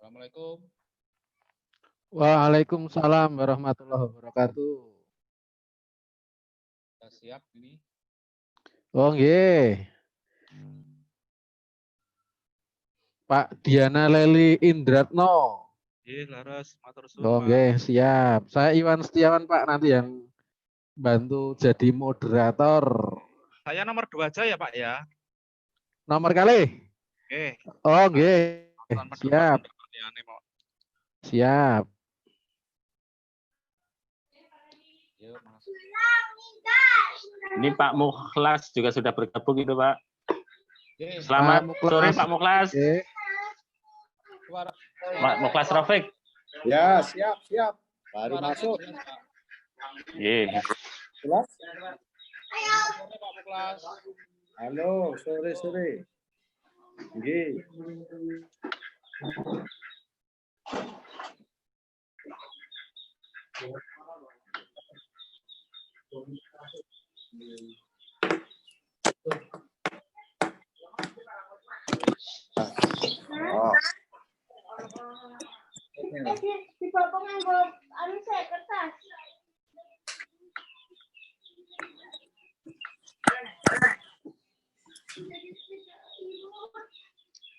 Assalamualaikum. Waalaikumsalam warahmatullahi wabarakatuh. Sudah siap ini? Oh nggih. Pak Diana Leli Indratno. Laras, matur suwun, Oh Pak. nggih, siap. Saya Iwan Setiawan Pak, nanti yang bantu jadi moderator. Saya nomor 2 aja ya, Pak ya. Nomor kali. Oke. Oh nggih. Siap. Siap. Yuk, Mas. Ini Pak Mukhlas juga sudah bergabung itu Pak. Oke. Selamat sore Pak Mukhlas. Oke. Pak Mukhlas Rafiq. Ya, siap. Baru masuk. Iya. Jelas? Sore, Pak Muklas. Halo, sore. Nggih. Oh. Dipotong nganggo anu saya kertas.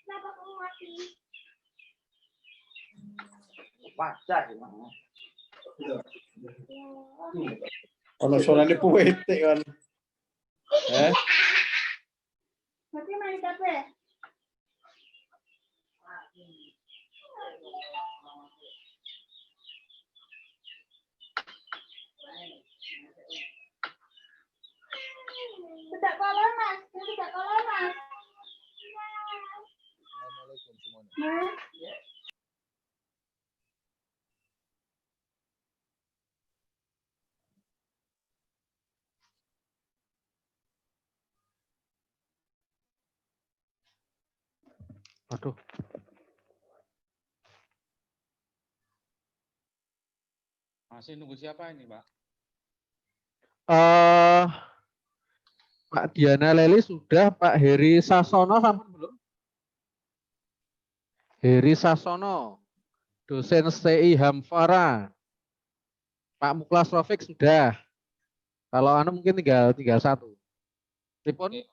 Kenapa kamu mati? Pacar gimana? Ono suarane puitik kan. Berarti main kafe? Tidak kolon mas. Assalamualaikum semuanya. Aduh. Masih nunggu siapa ini, Pak? Pak Diana Leli sudah, Pak Heri Sasono sampun belum? Heri Sasono, dosen STI Hamfara. Pak Mukhlas Rafiq sudah. Kalau anu mungkin tinggal satu. Pripun? Oke.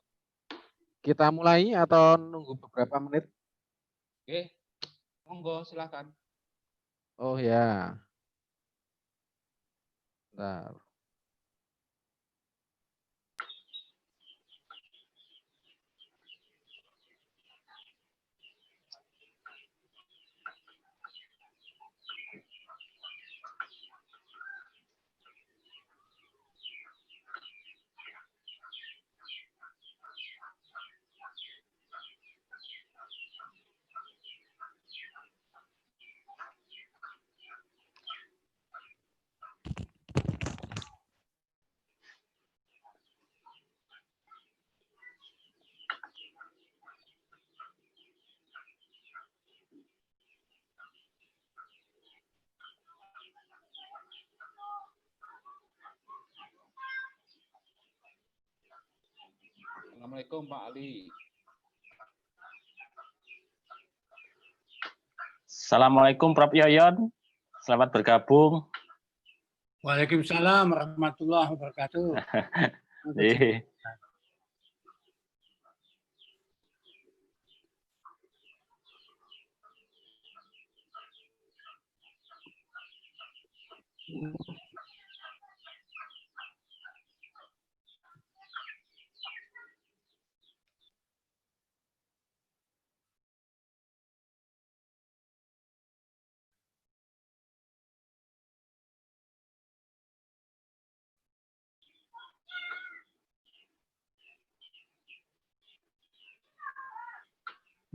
Kita mulai atau nunggu beberapa menit? Oke. Monggo, silakan. Oh ya. Bentar. Assalamualaikum, Pak Ali. Assalamualaikum Prof Yoyon. Selamat bergabung. Waalaikumsalam warahmatullahi wabarakatuh. Iya.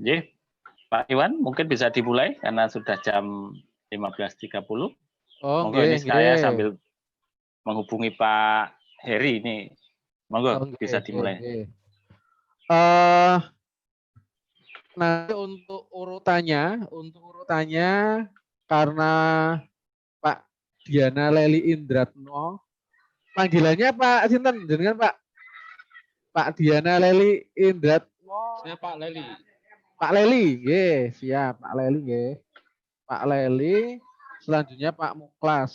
Iya. Pak Iwan mungkin bisa dimulai karena sudah jam 15.30. Oh, Monggo ini nggih, saya nggih. sambil menghubungi Pak Heri ini. Monggo Oh, nggih, bisa nggih, dimulai. nggih. Nanti untuk urutannya karena Pak Diana Leli Indratno, panggilannya Pak sinten jenengan Pak? Pak Diana Leli Indratno. Saya Pak Leli. Pak Leli, nggih, siap Pak Leli nggih. Pak Leli, selanjutnya Pak Muklas.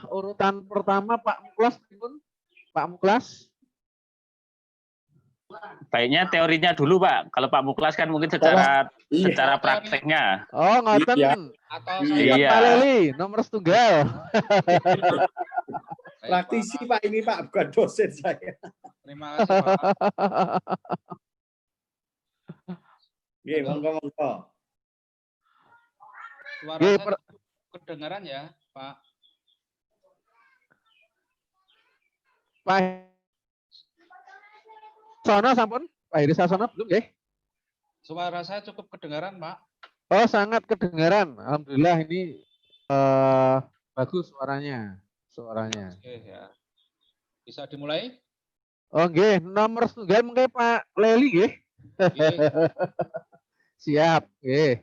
Urutan pertama Pak Muklas, Pak Muklas. Baiknya teorinya dulu, Pak. Kalau Pak Muklas kan mungkin secara Iya. prakteknya. Oh, ngoten. Iya. Atau Iya. saya Pak Leli, nomor setunggal. Baik, Praktisi Pak. Pak ini Pak, bukan dosen saya. Terima kasih Pak. Oke, monggo. Suara Oke, saya kedengaran ya, Pak. Pak Sono sampun? Pak Heri Sasono belum nggih? Suara saya cukup kedengaran, Pak. Oh, sangat kedengaran. Alhamdulillah ini bagus suaranya. Oke ya. Bisa dimulai? Oh, nggih, nomor setunggal mungkin Pak Leli nggih. Oke. Siap, nggih.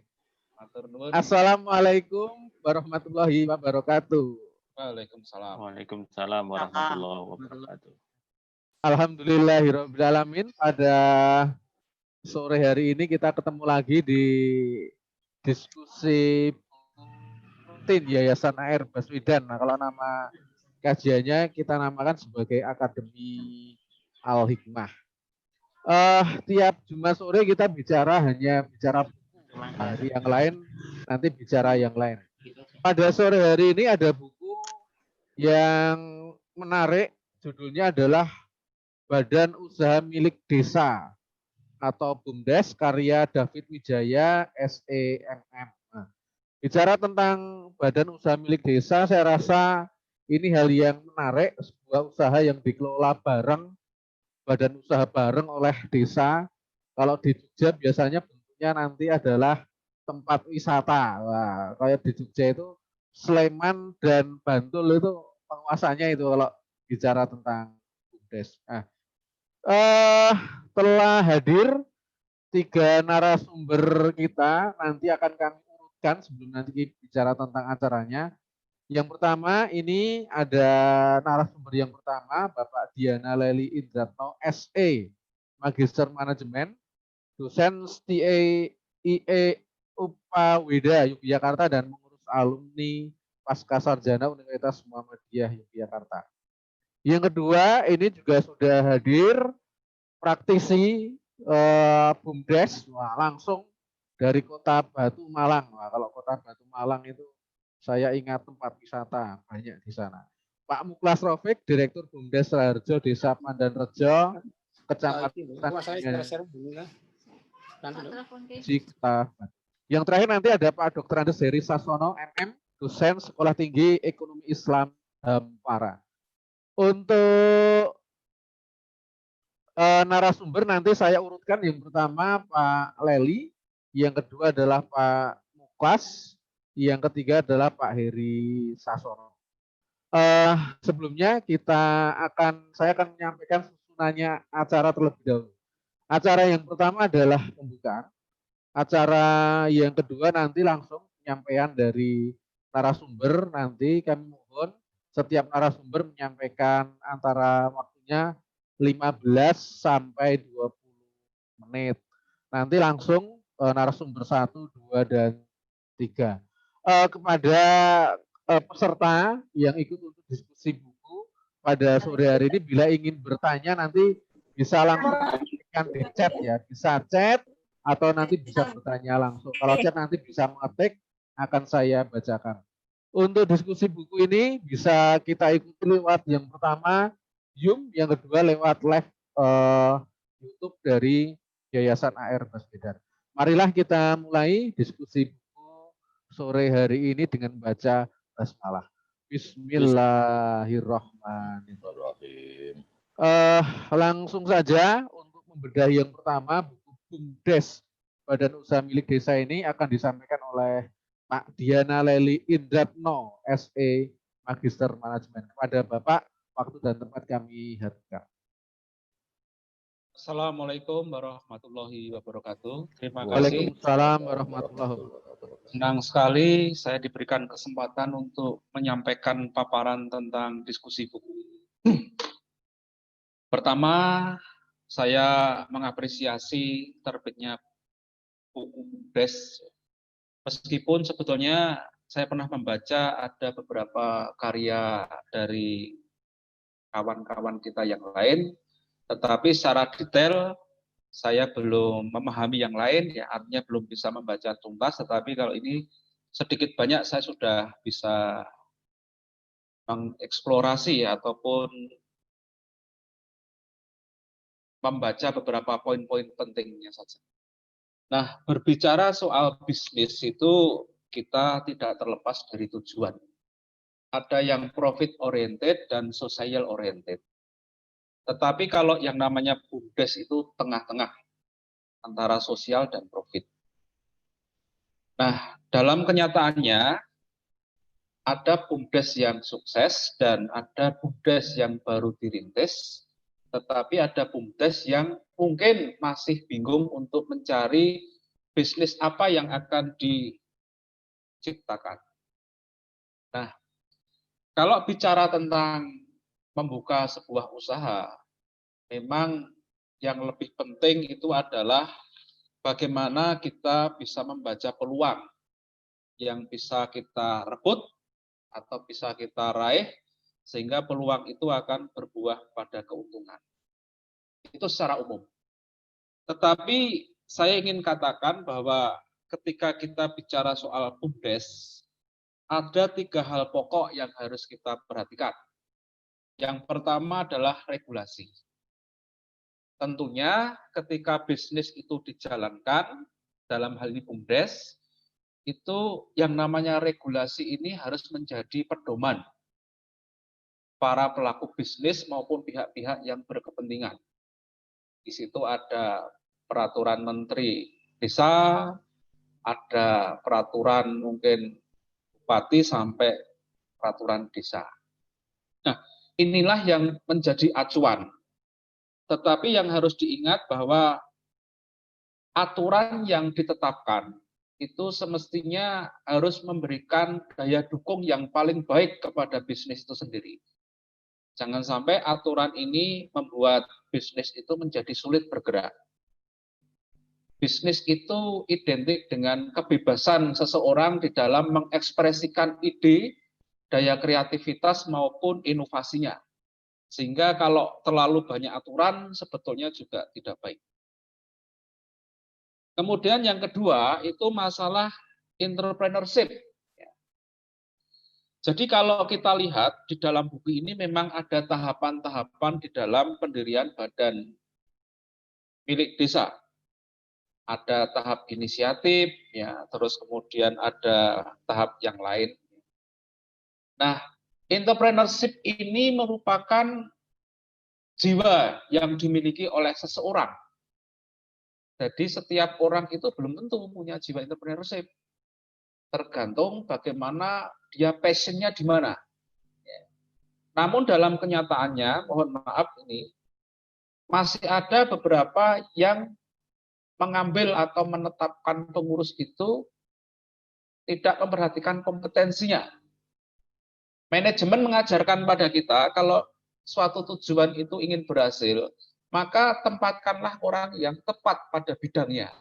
Matur nuwun. Assalamualaikum warahmatullahi wabarakatuh. Waalaikumsalam. Waalaikumsalam warahmatullahi wabarakatuh. Alhamdulillahirrahmanirrahim. Pada sore hari ini kita ketemu lagi di diskusi rutin Yayasan AR Baswedan. Nah, kalau nama kajiannya kita namakan sebagai Akademi Al-Hikmah. Tiap Jumat sore kita hanya bicara buku. Hari yang lain nanti bicara yang lain. Pada sore hari ini ada buku yang menarik, judulnya adalah Badan Usaha Milik Desa atau BUMDes karya David Wijaya SEMM. Nah, bicara tentang Badan Usaha Milik Desa, saya rasa ini hal yang menarik, sebuah usaha yang dikelola bareng, badan usaha bareng oleh desa. Kalau di Jogja biasanya bentuknya nanti adalah tempat wisata. Wah, kayak di Jogja itu Sleman dan Bantul itu penguasanya itu kalau bicara tentang BUMDes. Nah, telah hadir 3 narasumber kita, nanti akan kami urutkan sebelum nanti bicara tentang acaranya. Yang pertama ini ada narasumber yang pertama, Bapak Diana Leli Indratno, SE, Magister Manajemen, dosen STA IE Upaweda Yogyakarta dan mengurus alumni Pasca Sarjana Universitas Muhammadiyah Yogyakarta. Yang kedua, ini juga sudah hadir praktisi BUMDes, langsung dari Kota Batu Malang. Nah, kalau Kota Batu Malang itu saya ingat tempat wisata banyak di sana. Pak Muklas Rafiq, Direktur BUMDes Raharjo, Desa Pandanrejo, Kecamatan Cikta. Yang terakhir nanti ada Pak Dr. Andes Heri Sasono, MM, dosen Sekolah Tinggi Ekonomi Islam Hampara. Untuk narasumber nanti saya urutkan, yang pertama Pak Leli, yang kedua adalah Pak Muklas, yang ketiga adalah Pak Heri Sasono. Sebelumnya saya akan menyampaikan susunannya acara terlebih dahulu. Acara yang pertama adalah pembukaan. Acara yang kedua nanti langsung penyampaian dari narasumber. Nanti kami mohon setiap narasumber menyampaikan antara waktunya 15 sampai 20 menit. Nanti langsung narasumber 1, 2, dan 3. Kepada peserta yang ikut untuk diskusi buku pada sore hari ini, bila ingin bertanya nanti bisa langsung di chat ya, bisa chat atau nanti bisa bertanya langsung. Kalau chat nanti bisa mengetik, akan saya bacakan. Untuk diskusi buku ini bisa kita ikuti lewat yang pertama Zoom, yang kedua lewat live YouTube dari Yayasan AR Baswedan. Marilah kita mulai diskusi buku sore hari ini dengan baca basmalah. Bismillahirrahmanirrahim. Langsung saja untuk membedah yang pertama, buku BUMDes Badan Usaha Milik Desa ini akan disampaikan oleh Pak Diana Leli Indratno, SE, Magister Manajemen. Kepada Bapak, waktu dan tempat kami hadirkan. Assalamualaikum warahmatullahi wabarakatuh. Terima kasih. Waalaikumsalam warahmatullahi wabarakatuh. Senang sekali saya diberikan kesempatan untuk menyampaikan paparan tentang diskusi buku. Pertama, saya mengapresiasi terbitnya buku BUMDes Meskipun sebetulnya saya pernah membaca ada beberapa karya dari kawan-kawan kita yang lain, tetapi secara detail saya belum memahami yang lain, ya artinya belum bisa membaca tuntas, tetapi kalau ini sedikit banyak saya sudah bisa mengeksplorasi ataupun membaca beberapa poin-poin pentingnya saja. Nah, berbicara soal bisnis itu kita tidak terlepas dari tujuan. Ada yang profit oriented dan social oriented. Tetapi kalau yang namanya BUMDes itu tengah-tengah antara sosial dan profit. Nah, dalam kenyataannya ada BUMDes yang sukses dan ada BUMDes yang baru dirintis, tetapi ada BUMDes yang mungkin masih bingung untuk mencari bisnis apa yang akan diciptakan. Nah, kalau bicara tentang membuka sebuah usaha, memang yang lebih penting itu adalah bagaimana kita bisa membaca peluang yang bisa kita rebut atau bisa kita raih, sehingga peluang itu akan berbuah pada keuntungan. Itu secara umum. Tetapi saya ingin katakan bahwa ketika kita bicara soal BUMDes, ada 3 hal pokok yang harus kita perhatikan. Yang pertama adalah regulasi. Tentunya ketika bisnis itu dijalankan, dalam hal ini BUMDes, itu yang namanya regulasi ini harus menjadi pedoman para pelaku bisnis maupun pihak-pihak yang berkepentingan. Di situ ada peraturan menteri desa, ada peraturan mungkin bupati sampai peraturan desa. Nah, inilah yang menjadi acuan. Tetapi yang harus diingat bahwa aturan yang ditetapkan itu semestinya harus memberikan daya dukung yang paling baik kepada bisnis itu sendiri. Jangan sampai aturan ini membuat bisnis itu menjadi sulit bergerak. Bisnis itu identik dengan kebebasan seseorang di dalam mengekspresikan ide, daya kreativitas maupun inovasinya. Sehingga kalau terlalu banyak aturan sebetulnya juga tidak baik. Kemudian yang kedua itu masalah entrepreneurship. Jadi kalau kita lihat di dalam buku ini memang ada tahapan-tahapan di dalam pendirian badan milik desa. Ada tahap inisiatif, ya, terus kemudian ada tahap yang lain. Nah, entrepreneurship ini merupakan jiwa yang dimiliki oleh seseorang. Jadi setiap orang itu belum tentu punya jiwa entrepreneurship. Tergantung bagaimana dia passionnya di mana. Namun dalam kenyataannya, mohon maaf ini, masih ada beberapa yang mengambil atau menetapkan pengurus itu tidak memperhatikan kompetensinya. Manajemen mengajarkan pada kita kalau suatu tujuan itu ingin berhasil, maka tempatkanlah orang yang tepat pada bidangnya.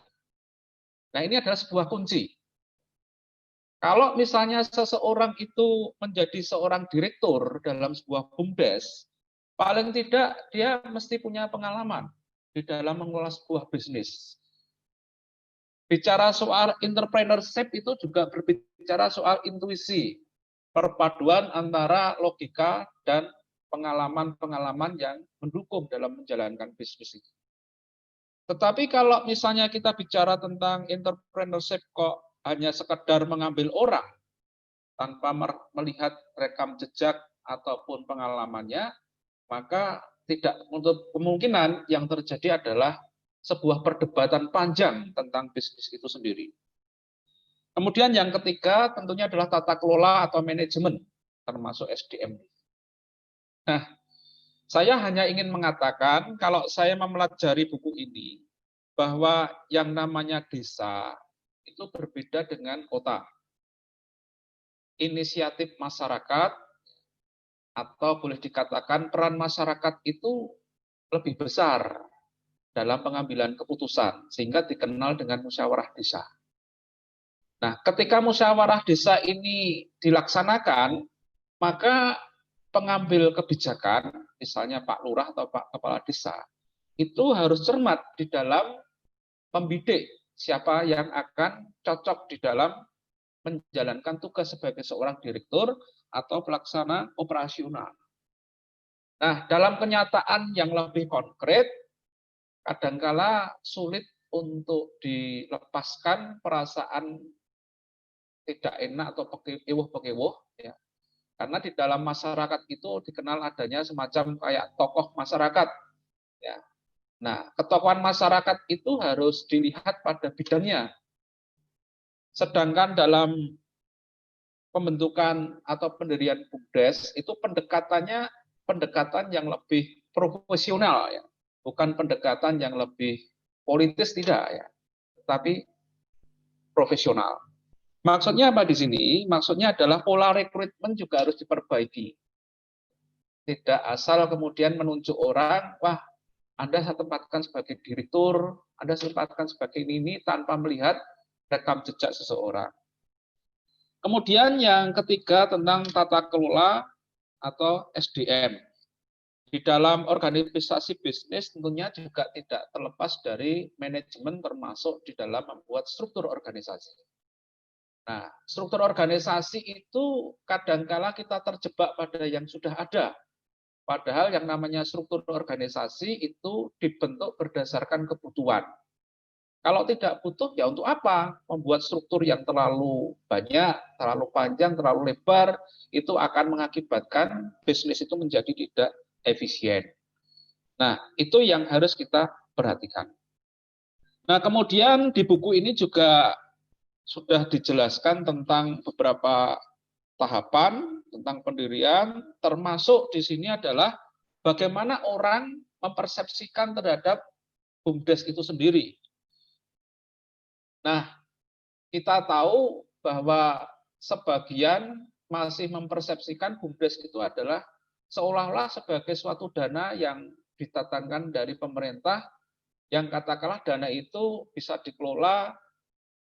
Nah, ini adalah sebuah kunci. Kalau misalnya seseorang itu menjadi seorang direktur dalam sebuah BUMDes, paling tidak dia mesti punya pengalaman di dalam mengelola sebuah bisnis. Bicara soal entrepreneurship itu juga berbicara soal intuisi, perpaduan antara logika dan pengalaman-pengalaman yang mendukung dalam menjalankan bisnis itu. Tetapi kalau misalnya kita bicara tentang entrepreneurship kok hanya sekedar mengambil orang tanpa melihat rekam jejak ataupun pengalamannya, maka tidak untuk kemungkinan yang terjadi adalah sebuah perdebatan panjang tentang bisnis itu sendiri. Kemudian yang ketiga tentunya adalah tata kelola atau manajemen, termasuk SDM. Nah, saya hanya ingin mengatakan kalau saya mempelajari buku ini, bahwa yang namanya desa itu berbeda dengan kota. Inisiatif masyarakat atau boleh dikatakan peran masyarakat itu lebih besar dalam pengambilan keputusan, sehingga dikenal dengan musyawarah desa. Nah, ketika musyawarah desa ini dilaksanakan, maka pengambil kebijakan, misalnya Pak Lurah atau Pak Kepala Desa, itu harus cermat di dalam membidik siapa yang akan cocok di dalam menjalankan tugas sebagai seorang direktur atau pelaksana operasional. Nah, dalam kenyataan yang lebih konkret, kadangkala sulit untuk dilepaskan perasaan tidak enak atau pekewuh-pekewuh, ya. Karena di dalam masyarakat itu dikenal adanya semacam kayak tokoh masyarakat, ya. Nah, ketokohan masyarakat itu harus dilihat pada bidangnya. Sedangkan dalam pembentukan atau pendirian BUMDes itu pendekatan yang lebih profesional, ya. Bukan pendekatan yang lebih politis, tidak, ya, tapi profesional. Maksudnya apa di sini? Maksudnya adalah pola rekrutmen juga harus diperbaiki. Tidak asal kemudian menunjuk orang, wah, Anda saya tempatkan sebagai direktur, Anda saya tempatkan sebagai ini tanpa melihat rekam jejak seseorang. Kemudian yang ketiga tentang tata kelola atau SDM. Di dalam organisasi bisnis tentunya juga tidak terlepas dari manajemen termasuk di dalam membuat struktur organisasi. Nah, struktur organisasi itu kadangkala kita terjebak pada yang sudah ada. Padahal yang namanya struktur organisasi itu dibentuk berdasarkan kebutuhan. Kalau tidak butuh, ya untuk apa? Membuat struktur yang terlalu banyak, terlalu panjang, terlalu lebar, itu akan mengakibatkan bisnis itu menjadi tidak efisien. Nah, itu yang harus kita perhatikan. Nah, kemudian di buku ini juga sudah dijelaskan tentang beberapa tahapan, tentang pendirian, termasuk di sini adalah bagaimana orang mempersepsikan terhadap BUMDes itu sendiri. Nah, kita tahu bahwa sebagian masih mempersepsikan BUMDes itu adalah seolah-olah sebagai suatu dana yang ditatangkan dari pemerintah, yang katakanlah dana itu bisa dikelola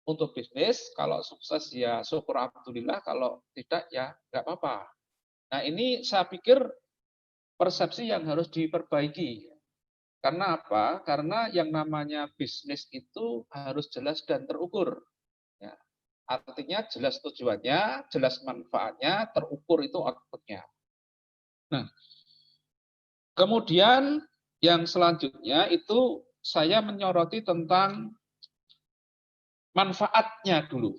untuk bisnis, kalau sukses ya syukur alhamdulillah, kalau tidak ya nggak apa-apa. Nah, ini saya pikir persepsi yang harus diperbaiki. Karena apa? Karena yang namanya bisnis itu harus jelas dan terukur. Ya. Artinya jelas tujuannya, jelas manfaatnya, terukur itu outputnya. Nah, kemudian yang selanjutnya itu saya menyoroti tentang manfaatnya dulu.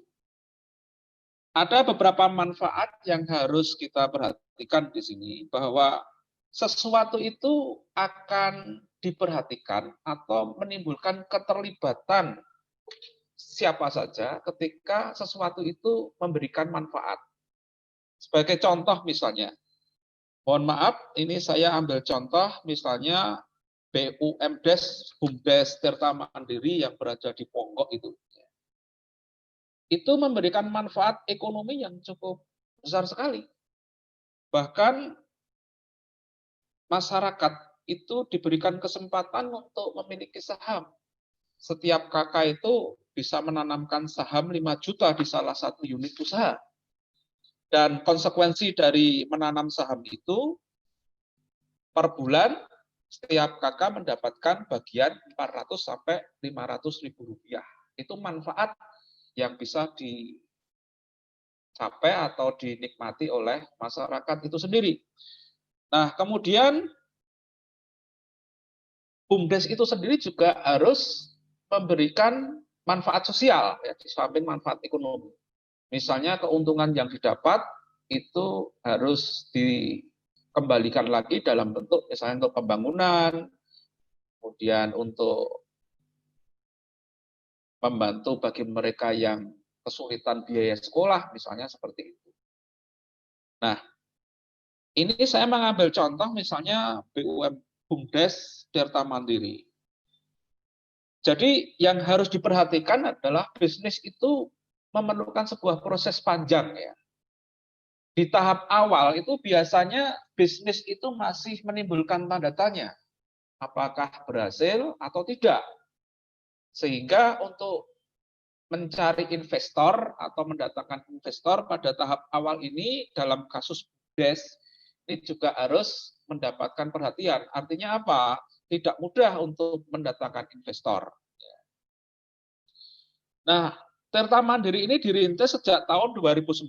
Ada beberapa manfaat yang harus kita perhatikan di sini, bahwa sesuatu itu akan diperhatikan atau menimbulkan keterlibatan siapa saja ketika sesuatu itu memberikan manfaat. Sebagai contoh misalnya, mohon maaf, ini saya ambil contoh misalnya BUMDes Tirta Mandiri yang berada di Ponggok itu memberikan manfaat ekonomi yang cukup besar sekali. Bahkan masyarakat itu diberikan kesempatan untuk memiliki saham. Setiap kakak itu bisa menanamkan saham 5 juta di salah satu unit usaha. Dan konsekuensi dari menanam saham itu, per bulan setiap kakak mendapatkan bagian 400 sampai 500 ribu rupiah. Itu manfaat yang bisa dicapai atau dinikmati oleh masyarakat itu sendiri. Nah, kemudian BUMDes itu sendiri juga harus memberikan manfaat sosial, ya, di samping manfaat ekonomi. Misalnya keuntungan yang didapat itu harus dikembalikan lagi dalam bentuk misalnya untuk pembangunan, kemudian untuk membantu bagi mereka yang kesulitan biaya sekolah, misalnya seperti itu. Nah, ini saya mengambil contoh misalnya BUMDes Tirta Mandiri. Jadi yang harus diperhatikan adalah bisnis itu memerlukan sebuah proses panjang, ya. Di tahap awal itu biasanya bisnis itu masih menimbulkan tanda tanya, apakah berhasil atau tidak. Sehingga untuk mencari investor atau mendatangkan investor pada tahap awal ini dalam kasus BUMDes ini juga harus mendapatkan perhatian. Artinya apa? Tidak mudah untuk mendatangkan investor. Nah, Tirta Mandiri ini dirintis sejak tahun 2009.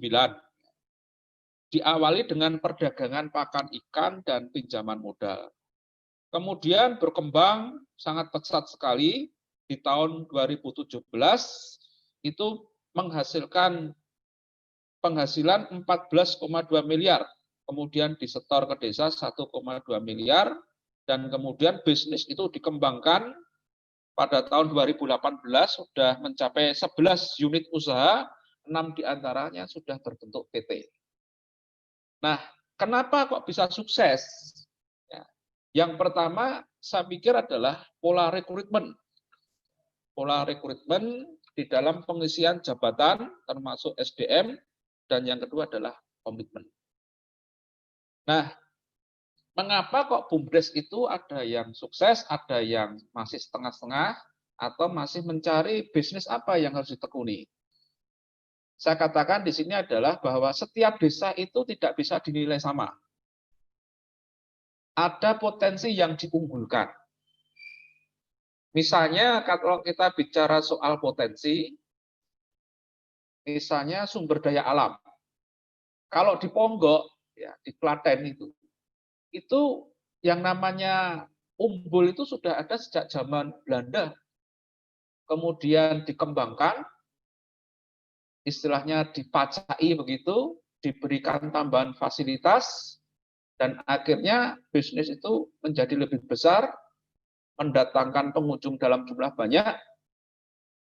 Diawali dengan perdagangan pakan ikan dan pinjaman modal. Kemudian berkembang sangat pesat sekali di tahun 2017 itu menghasilkan penghasilan 14,2 miliar. Kemudian disetor ke desa 1,2 miliar dan kemudian bisnis itu dikembangkan pada tahun 2018 sudah mencapai 11 unit usaha, 6 diantaranya sudah berbentuk PT. Nah, kenapa kok bisa sukses? Ya, yang pertama saya pikir adalah pola rekrutmen. Pola rekrutmen di dalam pengisian jabatan termasuk SDM dan yang kedua adalah komitmen. Nah, mengapa kok BUMDes itu ada yang sukses, ada yang masih setengah-setengah, atau masih mencari bisnis apa yang harus ditekuni? Saya katakan di sini adalah bahwa setiap desa itu tidak bisa dinilai sama. Ada potensi yang diunggulkan. Misalnya kalau kita bicara soal potensi, misalnya sumber daya alam. Kalau di Ponggok, ya, di Klaten itu yang namanya umbul itu sudah ada sejak zaman Belanda. Kemudian dikembangkan, istilahnya dipacai begitu, diberikan tambahan fasilitas, dan akhirnya bisnis itu menjadi lebih besar, mendatangkan pengunjung dalam jumlah banyak,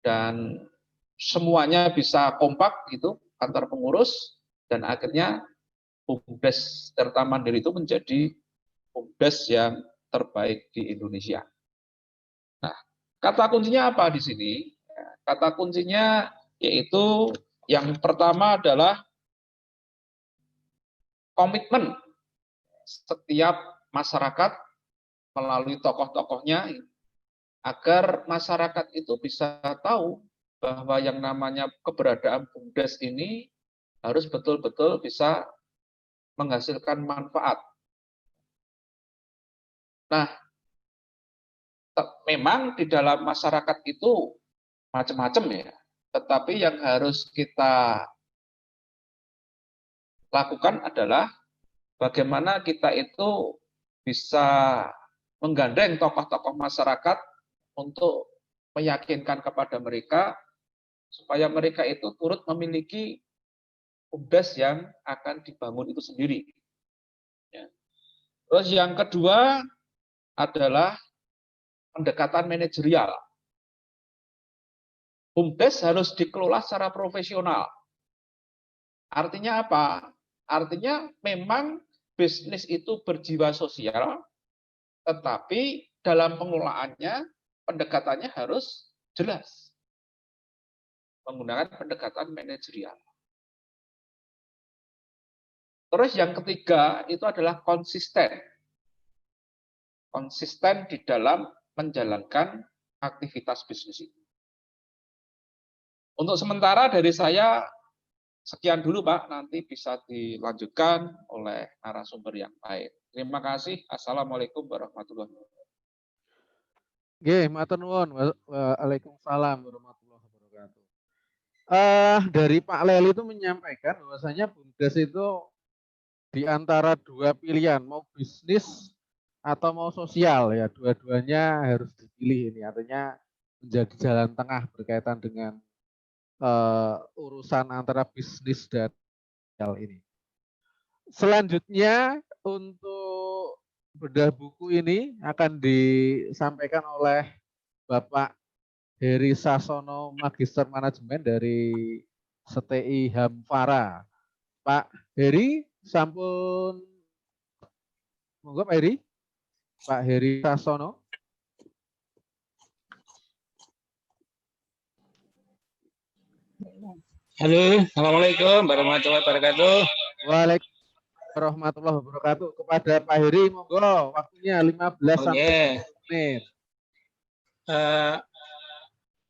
dan semuanya bisa kompak gitu antar pengurus, dan akhirnya BUMDes Tirta Mandiri itu menjadi BUMDes yang terbaik di Indonesia. Nah, kata kuncinya apa di sini? Kata kuncinya yaitu yang pertama adalah komitmen setiap masyarakat melalui tokoh-tokohnya agar masyarakat itu bisa tahu bahwa yang namanya keberadaan BUMDes ini harus betul-betul bisa menghasilkan manfaat. Nah, memang di dalam masyarakat itu macam-macam ya, tetapi yang harus kita lakukan adalah bagaimana kita itu bisa menggandeng tokoh-tokoh masyarakat untuk meyakinkan kepada mereka supaya mereka itu turut memiliki BUMDes yang akan dibangun itu sendiri. Ya. Terus yang kedua adalah pendekatan manajerial. BUMDes harus dikelola secara profesional. Artinya apa? Artinya memang bisnis itu berjiwa sosial, tetapi dalam pengelolaannya, pendekatannya harus jelas. Menggunakan pendekatan manajerial. Terus yang ketiga itu adalah konsisten. Konsisten di dalam menjalankan aktivitas bisnis itu. Untuk sementara dari saya sekian dulu Pak, nanti bisa dilanjutkan oleh narasumber yang lain. Terima kasih. Assalamualaikum warahmatullahi wabarakatuh. Nggih, matur nuwun. Waalaikumsalam warahmatullahi wabarakatuh. Dari Pak Leli itu menyampaikan bahwasanya BUMDes itu di antara dua pilihan, mau bisnis atau mau sosial ya, dua-duanya harus dipilih ini. Artinya menjadi jalan tengah berkaitan dengan urusan antara bisnis dan sosial ini. Selanjutnya untuk bedah buku ini akan disampaikan oleh Bapak Heri Sasono, Magister Manajemen dari STI Hamfara. Pak Heri, sampun, monggo Pak Heri. Pak Heri Sasono. Halo, Assalamualaikum warahmatullahi wabarakatuh. Waalaikumsalam warahmatullahi wabarakatuh. Kepada Pak Heri, monggo, waktunya 15 sampai 20 menit.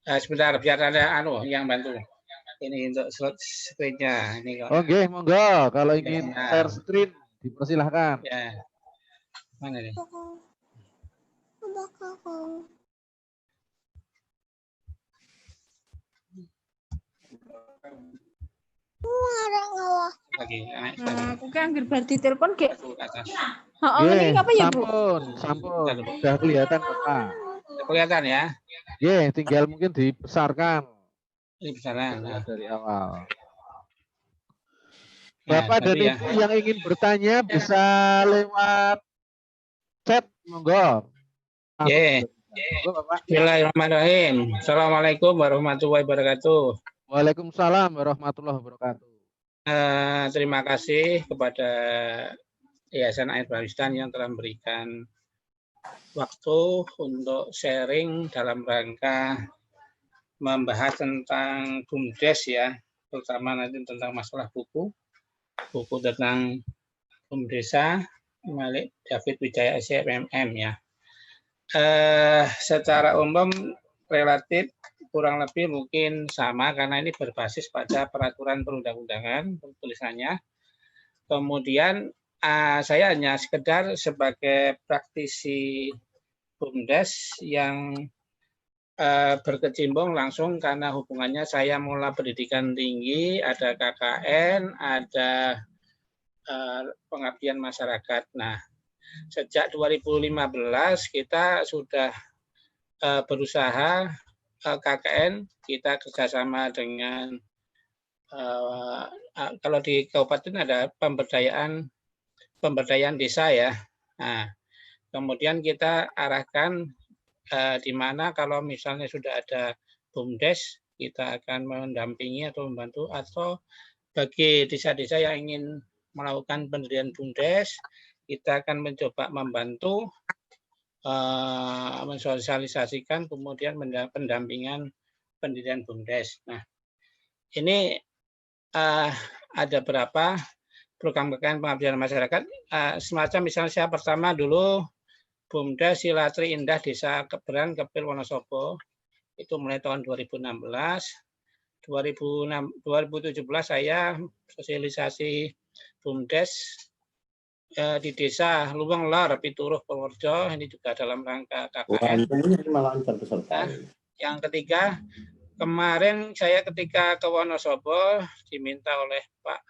Sebentar, biar ada yang bantu. Ini untuk slot screen-nya. Ini kok. Oke, monggo. Kalau ingin Nah. share screen, dipersilahkan. Ya. Mana nih? Lagi naik. Aku kan anggar ditelepon kayak. Ke atas. Nggih, Ini apa ya, Bu? sampun. Sudah kelihatan kok, Pak. Kelihatan ya? Nggih, tinggal mungkin dibesarkan Ini besaran. Nah, dari awal. nah, Bapak dan tadi ya. Ibu yang ingin bertanya bisa lewat chat, monggo. Ye. Monggo, Bapak. Bismillahirrahmanirrahim. Assalamualaikum warahmatullahi wabarakatuh. Waalaikumsalam warahmatullahi wabarakatuh. Terima kasih kepada Yayasan Air Baristan yang telah memberikan waktu untuk sharing dalam rangka membahas tentang BUMDes ya, terutama nanti tentang masalah buku tentang BUMDesa milik David Wijaya SMM ya. Secara umum relatif kurang lebih mungkin sama karena ini berbasis pada peraturan perundang-undangan tulisannya. Kemudian saya hanya sekedar sebagai praktisi BUMDes yang berkecimpung langsung karena hubungannya saya mulai pendidikan tinggi, ada KKN, ada pengabdian masyarakat. Nah, sejak 2015 kita sudah berusaha KKN, kita kerjasama dengan kalau di kabupaten ada pemberdayaan desa ya. Nah, kemudian kita arahkan di mana kalau misalnya sudah ada BUMDes, kita akan mendampingi atau membantu, atau bagi desa-desa yang ingin melakukan pendirian BUMDes, kita akan mencoba membantu mensosialisasikan kemudian pendampingan pendirian BUMDes. Nah, ini ada berapa program pengabdian masyarakat. Semacam misalnya saya pertama dulu BUMDes Silatri Indah Desa Keberan Kepil Wonosobo itu mulai tahun 2016. 2017 saya sosialisasi BUMDes di desa Luweng Lor, Pituruh, Purworejo, ini juga dalam rangka KKN. Yang ketiga, kemarin saya ketika ke Wonosobo diminta oleh Pak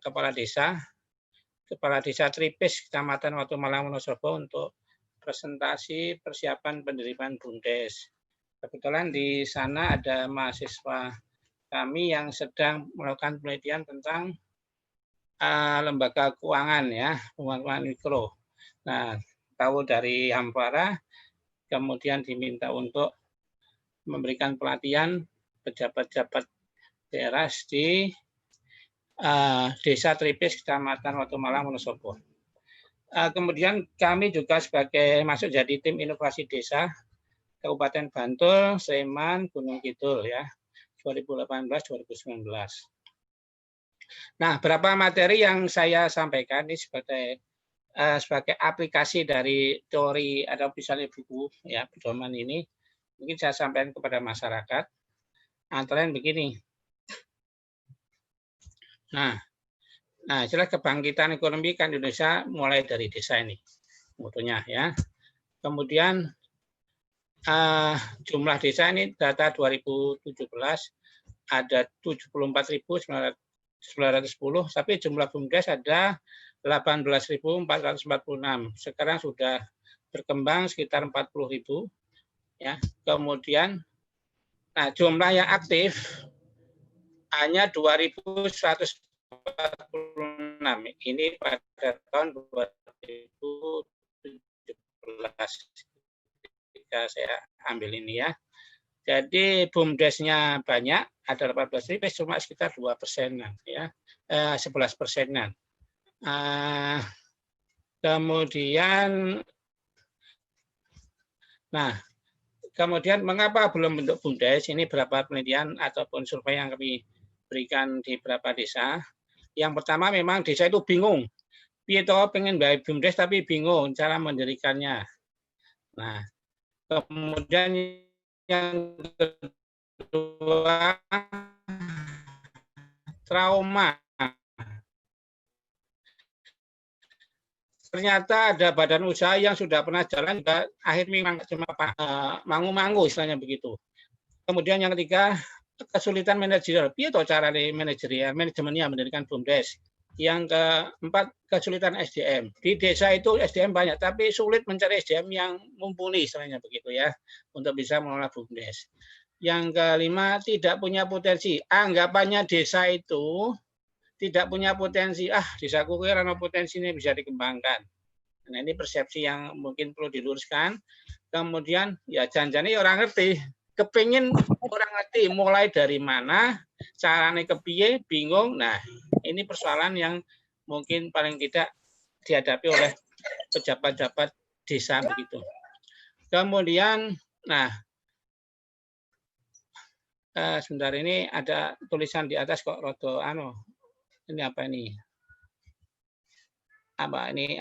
Kepala Desa Tripis, Kecamatan Watu Malang, Wonosobo untuk presentasi persiapan pendirian BUMDes. Kebetulan di sana ada mahasiswa kami yang sedang melakukan penelitian tentang lembaga keuangan ya, keuangan mikro. Nah, tahu dari Hampara, kemudian diminta untuk memberikan pelatihan pejabat-pejabat daerah di Desa Tripis, Kecamatan Watu Malang, Wonosobo. Kemudian kami juga sebagai masuk jadi tim inovasi desa Kabupaten Bantul, Sleman, Gunung Kidul ya, 2018-2019. Nah, berapa materi yang saya sampaikan ini sebagai aplikasi dari teori atau misalnya buku ya pedoman ini, mungkin saya sampaikan kepada masyarakat. Antara lain begini. Nah, istilah kebangkitan ekonomi kan Indonesia mulai dari desa ini, mutunya ya. Kemudian jumlah desa ini data 2017 ada 74.910, tapi jumlah BUMDes ada 18.446. Sekarang sudah berkembang sekitar 40.000 ya. Kemudian jumlah yang aktif hanya 2.146. Ini pada tahun 2017 ketika saya ambil ini ya. Jadi BUMDesnya banyak, ada 18.000, cuma sekitar 2%-an ya, 11%-an. Kemudian mengapa belum bentuk BUMDes? Ini beberapa penelitian ataupun survei yang kami berikan di beberapa desa. Yang pertama memang desa itu bingung. Piye toh pengen bayar BUMDes tapi bingung cara mendirikannya. Nah, Kemudian yang kedua, trauma. Ternyata ada badan usaha yang sudah pernah jalan, juga akhir minggu cuma mangu-mangu istilahnya begitu. Kemudian yang ketiga, kesulitan manajerial. Piye to cara manajerial, manajemennya mendirikan BUMDes. Yang keempat, kesulitan SDM. Di desa itu SDM banyak, tapi sulit mencari SDM yang mumpuni istilahnya begitu ya, untuk bisa mengelola BUMDes. Yang kelima, tidak punya potensi. Anggapannya desa itu tidak punya potensi, desaku karena potensinya bisa dikembangkan. Nah, ini persepsi yang mungkin perlu diluruskan. Kemudian ya janjane orang ngerti, kepingin orang ngerti mulai dari mana, caranya kepiye, bingung. Nah, ini persoalan yang mungkin paling tidak dihadapi oleh pejabat-pejabat desa begitu. Kemudian, nah, sebentar, ini ada tulisan di atas kok rodo ini apa ini? Apa ini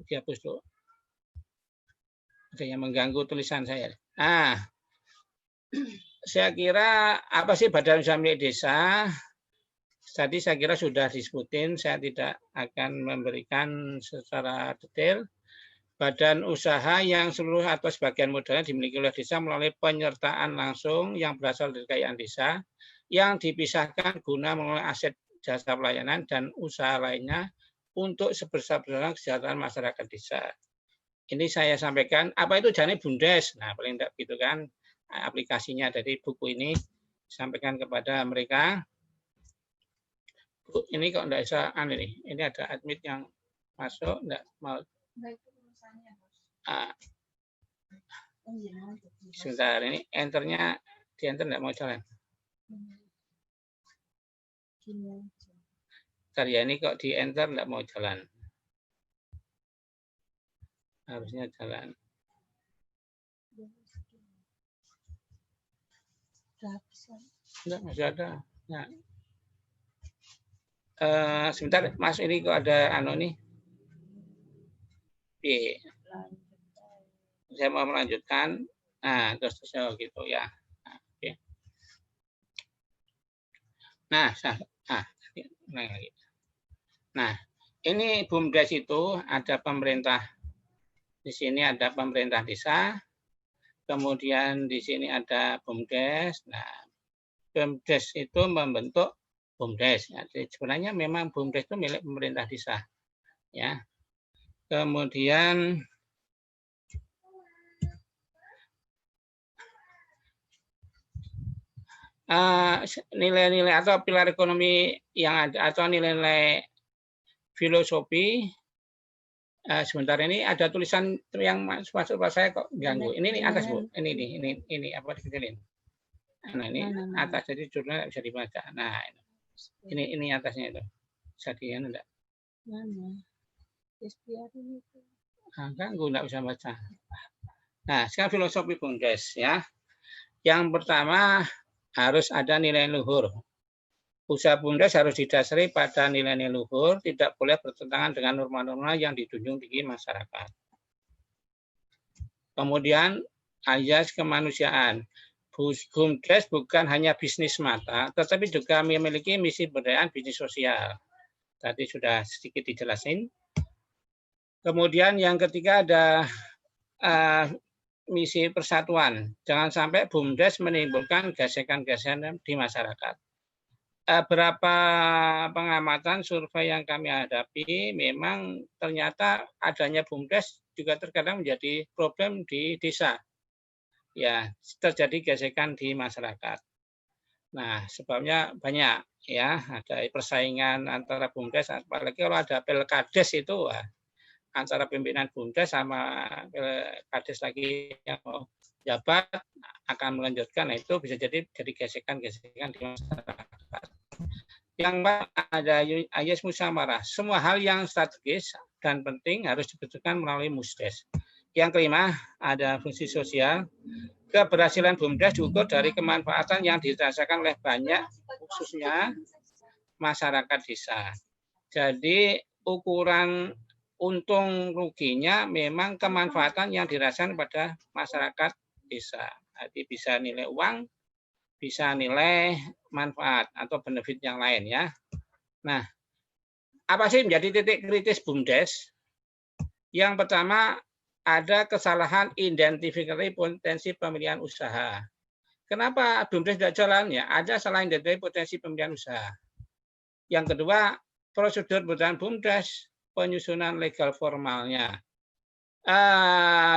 dihapus dulu. Ada yang mengganggu tulisan saya. Saya kira apa sih Badan Usaha Milik Desa? Tadi saya kira sudah disebutin, saya tidak akan memberikan secara detail. Badan usaha yang seluruh atau sebagian modalnya dimiliki oleh desa melalui penyertaan langsung yang berasal dari kekayaan desa, yang dipisahkan guna mengelola aset jasa pelayanan dan usaha lainnya untuk sebesar-besarnya kesejahteraan masyarakat desa. Ini saya sampaikan, apa itu jane BUMDes? Nah, paling tidak gitu kan, aplikasinya dari buku ini, sampaikan kepada mereka. Bu, ini kok enggak bisa, ini ada admit yang masuk, enggak mau. Sebentar, ini enternya, di enter enggak mau jalan. Bentar ya, ini kok di enter enggak mau jalan. Harusnya jalan. Enggak, masih ada. Nah. Sebentar, Mas, ini kok ada nih. Saya mau melanjutkan. Nah, terus gitu ya. Nah, lagi. Nah, ini BUMDes itu ada pemerintah. Di sini ada pemerintah desa. Kemudian di sini ada BUMDes. Nah, BUMDes itu membentuk BUMDes. Jadi sebenarnya memang BUMDes itu milik pemerintah desa. Ya. Kemudian nilai-nilai atau pilar ekonomi yang ada atau nilai-nilai filosofi. Sebentar, ini ada tulisan yang masuk pas saya kok ganggu. Ini atas, Bu. Ini apa dikecilin. Nah, ini atas, jadi judulnya bisa dibaca. Nah, ini atasnya itu. Bisa dilihat enggak? Ganggu, enggak bisa baca. Nah, sekarang filosofi BUMDes ya. Yang pertama, harus ada nilai luhur. Usaha BUMDes harus didasari pada nilai-nilai luhur, tidak boleh bertentangan dengan norma-norma yang dijunjung tinggi masyarakat. Kemudian, azas kemanusiaan. BUMDes bukan hanya bisnis semata, tetapi juga memiliki misi pemberdayaan bisnis sosial. Tadi sudah sedikit dijelasin. Kemudian yang ketiga ada misi persatuan. Jangan sampai BUMDes menimbulkan gesekan-gesekan di masyarakat. Beberapa pengamatan survei yang kami hadapi, memang ternyata adanya BUMDes juga terkadang menjadi problem di desa. Ya, terjadi gesekan di masyarakat. Nah, sebabnya banyak ya, ada persaingan antara BUMDes, apalagi kalau ada Pelkades itu, antara pimpinan BUMDes sama Kades lagi yang mau jabat akan melanjutkan, nah itu bisa jadi gesekan-gesekan di masyarakat. Yang ada ayat musyawarah, semua hal yang strategis dan penting harus dibetulkan melalui musdes. Yang kelima ada fungsi sosial. Keberhasilan BUMDes diukur dari kemanfaatan yang dirasakan oleh banyak, khususnya masyarakat desa. Jadi ukuran untung ruginya memang kemanfaatan yang dirasakan pada masyarakat desa. Jadi bisa nilai uang, bisa nilai manfaat atau benefit yang lain ya. Nah, apa sih menjadi titik kritis BUMDes? Yang pertama, ada kesalahan identifikasi potensi pemilihan usaha. Kenapa BUMDes tidak jalan? Ya, ada salah identifikasi potensi pemilihan usaha. Yang kedua, prosedur berjalan BUMDes, penyusunan legal formalnya.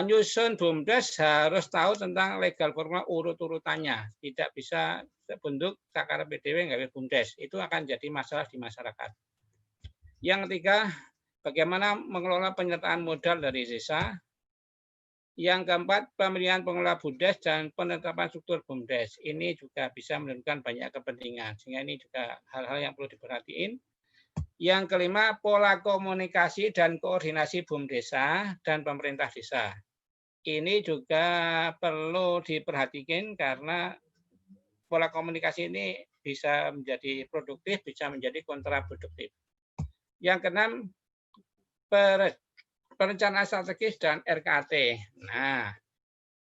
Nyusun BUMDes harus tahu tentang legal formal urut-urutannya. Tidak bisa bentuk takaran PDW nggak BUMDes. Itu akan jadi masalah di masyarakat. Yang ketiga, bagaimana mengelola penyertaan modal dari desa. Yang keempat, pemilihan pengelola BUMDes dan penetapan struktur BUMDes. Ini juga bisa menentukan banyak kepentingan. Sehingga ini juga hal-hal yang perlu diperhatiin. Yang kelima, pola komunikasi dan koordinasi BUMDesa dan pemerintah desa. Ini juga perlu diperhatikan karena pola komunikasi ini bisa menjadi produktif, bisa menjadi kontraproduktif. Yang keenam, perencanaan strategis dan RKT. Nah,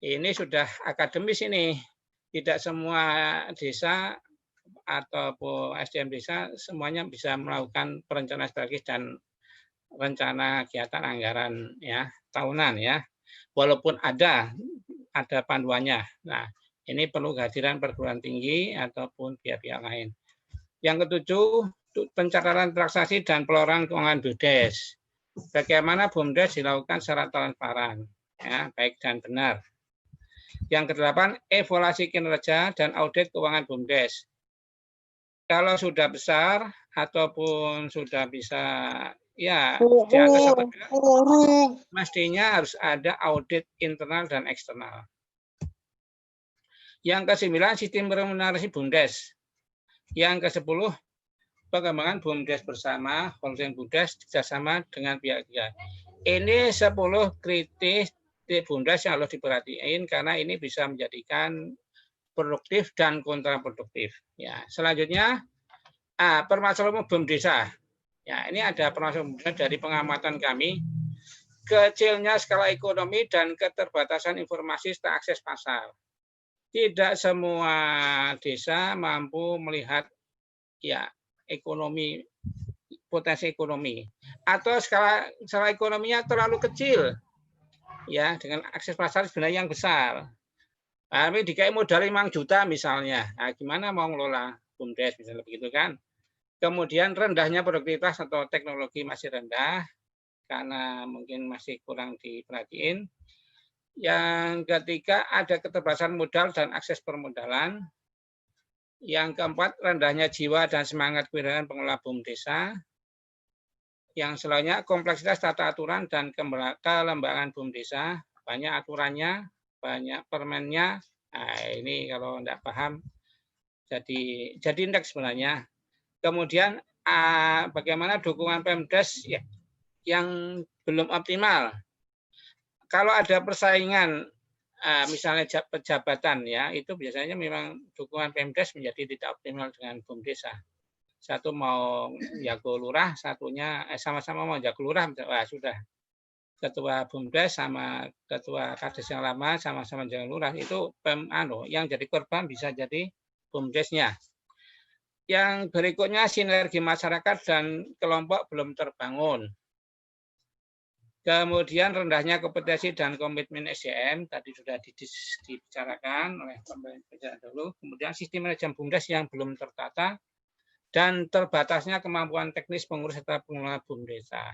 ini sudah akademis ini. Tidak semua desa ataupun SDM desa semuanya bisa melakukan perencanaan strategis dan rencana kegiatan anggaran ya tahunan ya. Walaupun ada panduannya. Nah, ini perlu kehadiran perguruan tinggi ataupun pihak-pihak lain. Yang ketujuh, pencatatan transaksi dan pengelolaan keuangan BUMDes. Bagaimana BUMDes dilakukan secara transparan, ya, baik dan benar. Yang kedelapan, evaluasi kinerja dan audit keuangan BUMDes. Kalau sudah besar ataupun sudah bisa ya di atas mestinya harus ada audit internal dan eksternal. Yang ke-9, sistem remunerasi BUMDes. Yang ke-10, pengembangan BUMDes bersama, holding BUMDes kerjasama dengan pihak-pihak. Ini 10 kritis di BUMDes yang harus diperhatiin karena ini bisa menjadikan produktif dan kontraproduktif. Ya, selanjutnya permasalahan BUM desa. Ya, ini ada permasalahan dari pengamatan kami. Kecilnya skala ekonomi dan keterbatasan informasi serta akses pasar. Tidak semua desa mampu melihat ya ekonomi, potensi ekonomi, atau skala ekonominya terlalu kecil, ya dengan akses pasar sebenarnya yang besar. Tapi dikai modal 5 juta misalnya, nah, gimana mau ngelola BUMDes misalnya begitu kan? Kemudian rendahnya produktivitas atau teknologi masih rendah karena mungkin masih kurang diperhatiin. Yang ketiga ada keterbatasan modal dan akses permodalan. Yang keempat, rendahnya jiwa dan semangat kewirausahaan pengelola BUM desa. Yang selanjutnya, kompleksitas tata aturan dan kelembagaan BUM desa. Banyak aturannya, banyak permennya. Nah, ini kalau tidak paham, jadi indeks sebenarnya. Kemudian, bagaimana dukungan Pemdes yang belum optimal. Kalau ada persaingan, misalnya pejabatan ya, itu biasanya memang dukungan Pemdes menjadi tidak optimal dengan BUM desa. Satu mau jago lurah, satunya sama-sama mau jago lurah, wah sudah. Ketua BUMDes sama ketua Kades yang lama sama-sama jago lurah itu yang jadi korban bisa jadi BUMDesnya. Yang berikutnya sinergi masyarakat dan kelompok belum terbangun. Kemudian rendahnya kompetensi dan komitmen SDM tadi sudah dibicarakan oleh pemerintah dulu. Kemudian sistem manajemen BUMDes yang belum tertata dan terbatasnya kemampuan teknis pengurus serta pengelola BUM desa.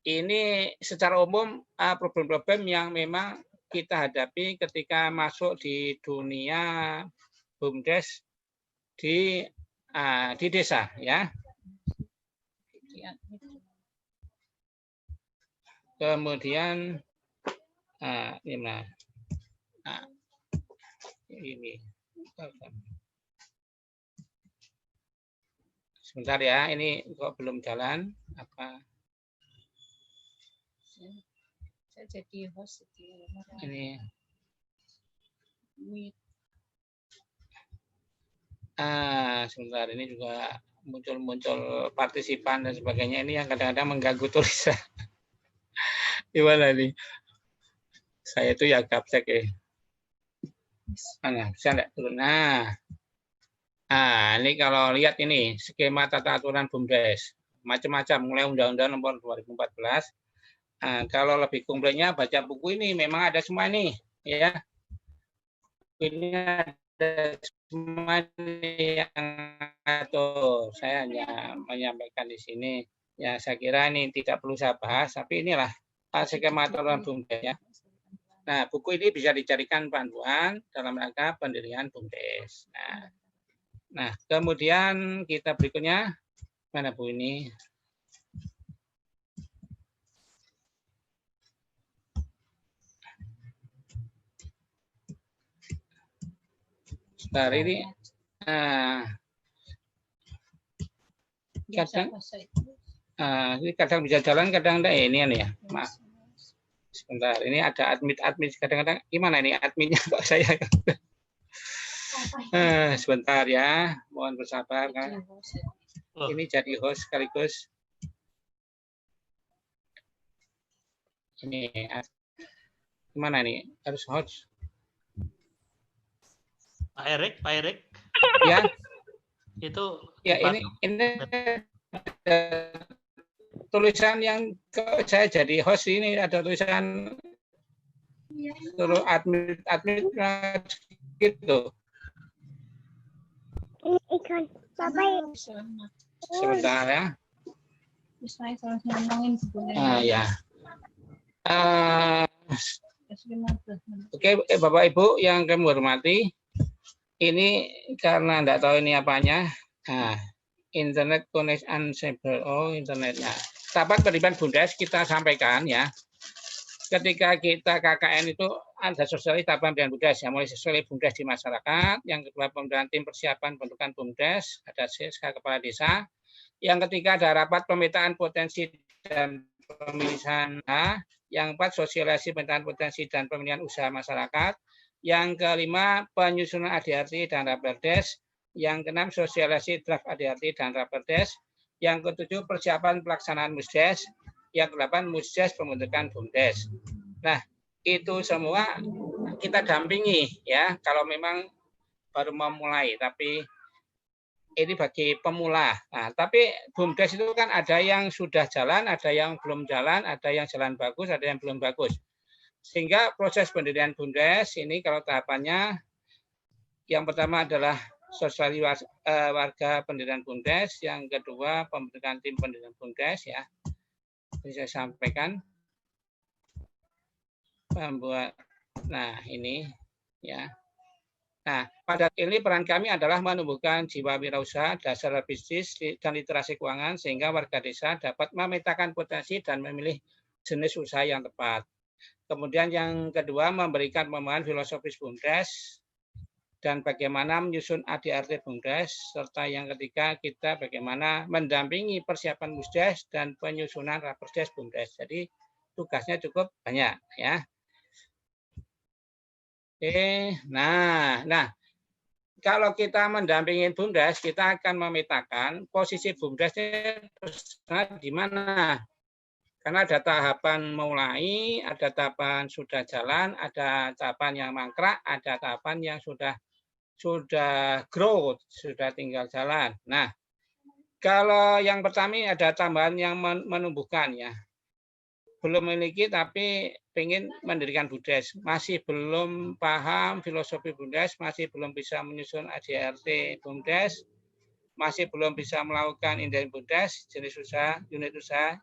Ini secara umum problem-problem yang memang kita hadapi ketika masuk di dunia BUMDes di desa ya. Kemudian ini sebentar ya, ini kok belum jalan apa? Saya jadi host Ini sebentar, ini juga muncul partisipan dan sebagainya, ini yang kadang-kadang mengganggu tulisan. Gimana nih? Saya itu ya gaptek ya. Mana? Bisa enggak turun? Nah, ini kalau lihat ini skema tata aturan BUMDes macam-macam mulai Undang-Undang Nomor 2014. Kalau lebih kompleknya baca buku ini memang ada semua ini ya. Ini ada semua yang atur. Saya hanya menyampaikan di sini. Ya, saya kira ini tidak perlu saya bahas, tapi inilah skema aturan BUMDes ya. Nah, buku ini bisa dicarikan panduan dalam rangka pendirian BUMDes. Nah, kemudian kita berikutnya, mana Bu ini? Sebentar ini, kadang bisa jalan, kadang enggak. Ini ya, maaf. Sebentar, ini ada admin kadang-kadang gimana ini adminnya kok saya? Sebentar ya, mohon bersabar kan. Ini jadi host sekaligus. Ini gimana nih? Harus host. Pak Erik. Ya. Itu ya ini tulisan yang saya jadi host ini ada tulisan suruh admin gitu. Sebentar ya. Ya. Oke, Bapak Ibu yang kami hormati, ini karena enggak tahu ini apanya. Internet connection unstable. Oh, internetnya. Tahapan penerimaan BUMDes kita sampaikan ya. Ketika kita KKN itu ada sosialis tahapan penerimaan BUMDes, yang mulai sosialis BUMDes di masyarakat, yang kedua pembentukan tim persiapan pembentukan BUMDes, ada SK kepala desa, yang ketiga ada rapat pemetaan potensi dan pemilihan, yang keempat sosialisasi pemetaan potensi dan pemilihan usaha masyarakat, yang kelima penyusunan ADRT dan Raperdes, yang keenam sosialisasi draft ADRT dan Raperdes, yang ketujuh persiapan pelaksanaan MUSDes, yang kedelapan MUSDes pembentukan BUMDes. Nah, itu semua kita dampingi ya kalau memang baru memulai, tapi ini bagi pemula. Nah, tapi BUMDes itu kan ada yang sudah jalan, ada yang belum jalan, ada yang jalan bagus, ada yang belum bagus. Sehingga proses pendirian BUMDes ini kalau tahapannya yang pertama adalah sosialisasi warga pendirian BUMDes, yang kedua pembentukan tim pendirian BUMDes ya. Bisa saya sampaikan membuat, nah ini ya. Nah, pada ini peran kami adalah menumbuhkan jiwa wirausaha, dasar bisnis dan literasi keuangan sehingga warga desa dapat memetakan potensi dan memilih jenis usaha yang tepat. Kemudian yang kedua memberikan pemahaman filosofis BUMDes dan bagaimana menyusun ADRT BUMDes, serta yang ketiga kita bagaimana mendampingi persiapan MUSDes dan penyusunan Raperdes BUMDes. Jadi tugasnya cukup banyak ya. Nah, kalau kita mendampingi BUMDes, kita akan memetakan posisi BUMDesnya di mana. Karena ada tahapan mulai, ada tahapan sudah jalan, ada tahapan yang mangkrak, ada tahapan yang sudah growth, sudah tinggal jalan. Nah, kalau yang pertama ada tambahan yang menumbuhkan ya. Belum memiliki tapi ingin mendirikan BUMDes, masih belum paham filosofi BUMDes, masih belum bisa menyusun ADRT BUMDes, masih belum bisa melakukan indeks BUMDes, jenis usaha, unit usaha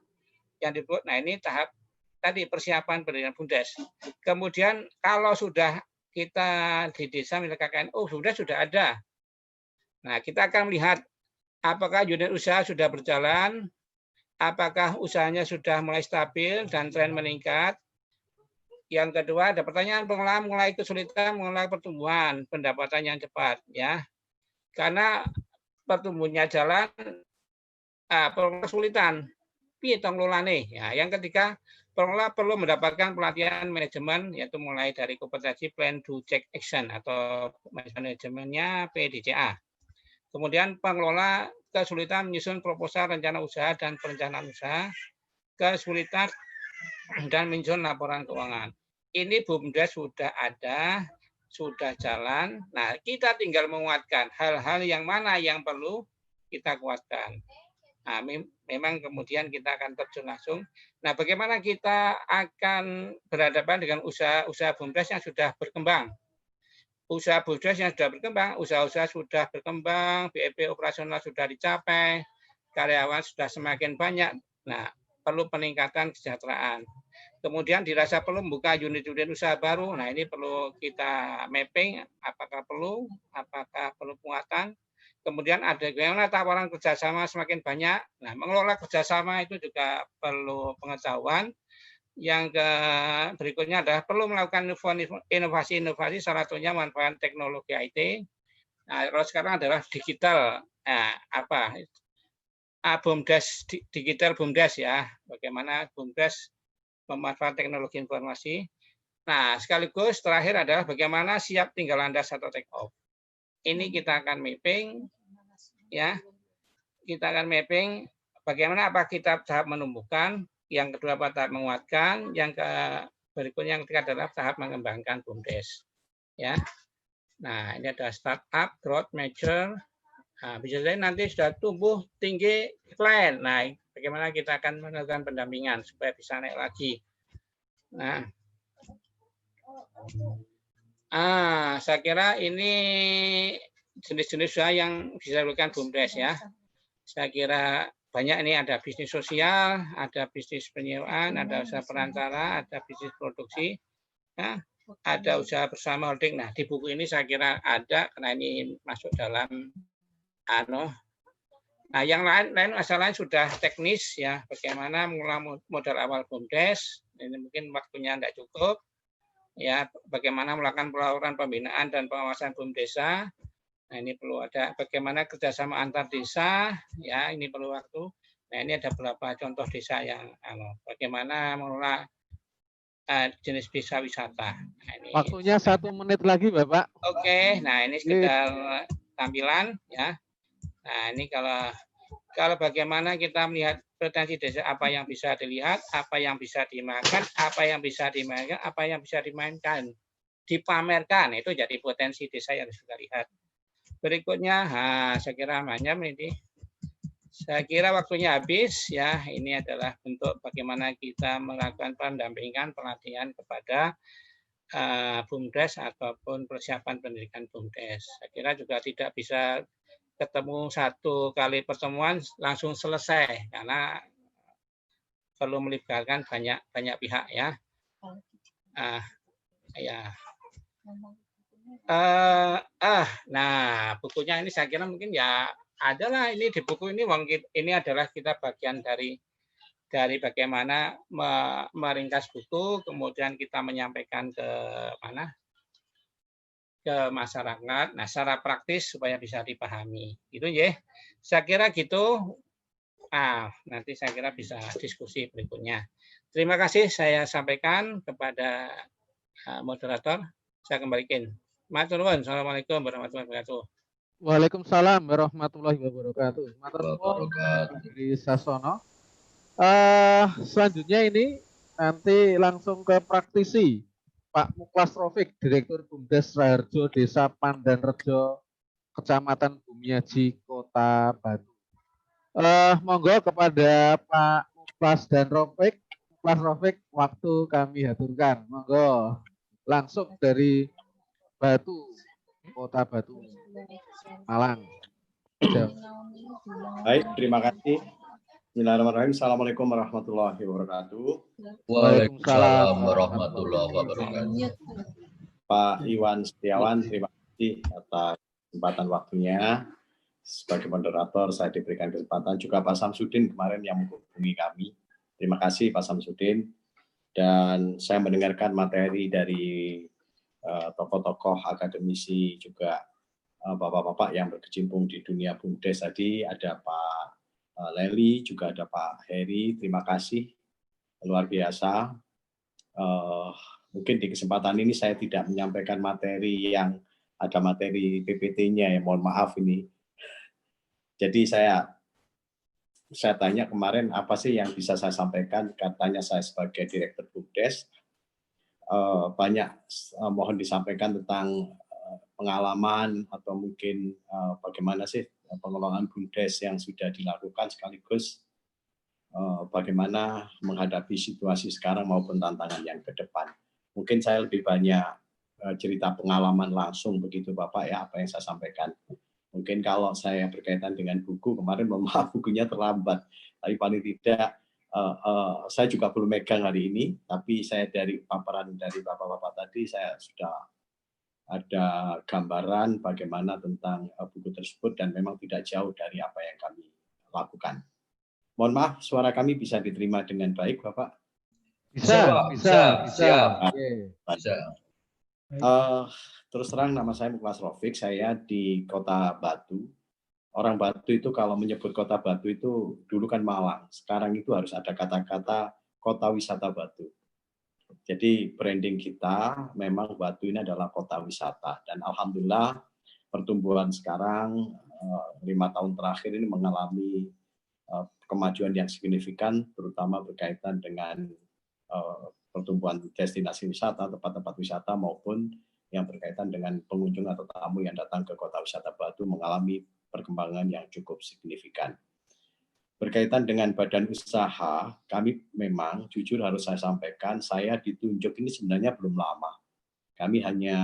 yang disebut. Nah, ini tahap tadi persiapan pendirian BUMDes. Kemudian kalau sudah kita di desa milik KKN, BUMDes sudah ada. Nah, kita akan melihat apakah unit usaha sudah berjalan, apakah usahanya sudah mulai stabil dan tren meningkat. Yang kedua, ada pertanyaan pengelola mulai kesulitan mengelola pertumbuhan, pendapatan yang cepat, ya. Karena pertumbuhannya jalan, kesulitan. Piye tong lolane. Ya, yang ketiga, pengelola perlu mendapatkan pelatihan manajemen, yaitu mulai dari kompetensi plan do check action atau manajemennya PDCA. Kemudian pengelola kesulitan menyusun proposal rencana usaha dan perencanaan usaha, kesulitan dan menyusun laporan keuangan. Ini BUMDes sudah ada, sudah jalan. Nah, kita tinggal menguatkan hal-hal yang mana yang perlu kita kuatkan. Nah, memang kemudian kita akan terjun langsung. Nah, bagaimana kita akan berhadapan dengan usaha-usaha BUMDes yang sudah berkembang? Usaha BUMDes yang sudah berkembang, usaha-usaha sudah berkembang, BEP operasional sudah dicapai, karyawan sudah semakin banyak. Nah, perlu peningkatan kesejahteraan. Kemudian dirasa perlu membuka unit-unit usaha baru. Nah, ini perlu kita mapping apakah perlu penguatan. Kemudian ada bagaimana tawaran kerjasama semakin banyak. Nah, mengelola kerjasama itu juga perlu pengetahuan. Yang berikutnya adalah perlu melakukan inovasi-inovasi, salah satunya manfaat teknologi IT. Nah, kalau sekarang adalah digital. BUMDes, digital BUMDes ya. Bagaimana BUMDes memanfaatkan teknologi informasi. Nah, sekaligus terakhir adalah bagaimana siap tinggal landas atau take off. Ini kita akan mapping, ya. Kita akan mapping bagaimana apa kita tahap menumbuhkan, yang kedua apa tahap menguatkan, yang berikutnya yang ketiga adalah tahap mengembangkan BUMDes. Ya. Nah, ini ada startup, growth, mature. Nah, bisa jadi nanti sudah tumbuh tinggi plan. Nah, bagaimana kita akan melakukan pendampingan supaya bisa naik lagi. Nah, saya kira ini jenis-jenis usaha yang bisa dilakukan BUMDes ya. Saya kira banyak ini, ada bisnis sosial, ada bisnis penyewaan, ada usaha perantara, ada bisnis produksi, ya, ada usaha bersama holding. Nah, di buku ini saya kira ada karena ini masuk dalam Nah, yang lain masalahnya sudah teknis ya, bagaimana mengelola modal awal BUMDes. Ini mungkin waktunya tidak cukup. Ya, bagaimana melakukan pelaporan pembinaan dan pengawasan BUMDesa. Nah, ini perlu ada bagaimana kerjasama antar desa. Ya, ini perlu waktu. Nah, ini ada beberapa contoh desa yang bagaimana mengelola jenis desa wisata. Nah, ini. Waktunya 1 menit lagi, Bapak. Oke, nah ini sekedar tampilan ya. Nah, ini kalau bagaimana kita melihat potensi desa, apa yang bisa dilihat, apa yang bisa dimakan, apa yang bisa dimainkan, apa yang bisa dimainkan, dipamerkan, itu jadi potensi desa yang harus kita lihat. Berikutnya, saya kira banyak ini. Saya kira waktunya habis ya. Ini adalah bentuk bagaimana kita melakukan pendampingan, pelatihan kepada BUMDes ataupun persiapan pendidikan BUMDes. Saya kira juga tidak bisa ketemu satu kali pertemuan langsung selesai karena perlu melibatkan banyak pihak ya. Nah, bukunya ini saya kira mungkin ya adalah ini di buku ini adalah kita bagian dari bagaimana meringkas buku, kemudian kita menyampaikan ke masyarakat, nah secara praktis supaya bisa dipahami. Itu ya. Saya kira gitu. Nanti saya kira bisa diskusi berikutnya. Terima kasih saya sampaikan kepada moderator. Saya kembalikan. Matur nuwun. Assalamualaikum warahmatullahi wabarakatuh. Waalaikumsalam warahmatullahi wabarakatuh. Matur nuwun dari Sasono. Selanjutnya ini nanti langsung ke praktisi. Pak Muklas Rofik, Direktur BUMDes Raharjo, Desa Pandanrejo, Kecamatan Bumiaji, Kota Batu. Monggo kepada Pak Muklas dan Rofik. Muklas Rofik, waktu kami haturkan. Monggo, langsung dari Batu, Kota Batu, Malang. Baik, terima kasih. Bismillahirrahmanirrahim. Assalamualaikum warahmatullahi wabarakatuh. Waalaikumsalam warahmatullahi wabarakatuh. Pak Iwan Setiawan, terima kasih atas kesempatan waktunya. Sebagai moderator, saya diberikan kesempatan. Juga Pak Samsudin kemarin yang menghubungi kami. Terima kasih Pak Samsudin. Dan saya mendengarkan materi dari tokoh-tokoh akademisi, juga bapak-bapak yang berkecimpung di dunia BUMDes tadi. Ada Pak Leli, juga ada Pak Heri, terima kasih, luar biasa. Mungkin di kesempatan ini saya tidak menyampaikan materi yang ada materi PPT-nya ya, mohon maaf ini. Jadi saya saya tanya kemarin apa sih yang bisa saya sampaikan, katanya saya sebagai Direktur BUMDes, banyak mohon disampaikan tentang pengalaman atau mungkin bagaimana sih pengelolaan BUMDes yang sudah dilakukan, sekaligus bagaimana menghadapi situasi sekarang maupun tantangan yang ke depan. Mungkin saya lebih banyak cerita pengalaman langsung begitu Bapak ya, apa yang saya sampaikan. Mungkin kalau saya berkaitan dengan buku, kemarin mohon maaf bukunya terlambat, tapi paling tidak saya juga belum megang hari ini, tapi saya dari paparan dari Bapak-Bapak tadi, saya sudah ada gambaran bagaimana tentang buku tersebut dan memang tidak jauh dari apa yang kami lakukan. Mohon maaf, suara kami bisa diterima dengan baik, Bapak? Bisa. Terus terang nama saya Muklas Rofik, saya di Kota Batu. Orang Batu itu kalau menyebut Kota Batu itu dulu kan Malang, sekarang itu harus ada kata-kata Kota Wisata Batu. Jadi branding kita memang Batu ini adalah kota wisata, dan alhamdulillah pertumbuhan sekarang 5 tahun terakhir ini mengalami kemajuan yang signifikan, terutama berkaitan dengan pertumbuhan destinasi wisata, tempat-tempat wisata maupun yang berkaitan dengan pengunjung atau tamu yang datang ke Kota Wisata Batu mengalami perkembangan yang cukup signifikan. Berkaitan dengan badan usaha, kami memang jujur harus saya sampaikan, saya ditunjuk ini sebenarnya belum lama. Kami hanya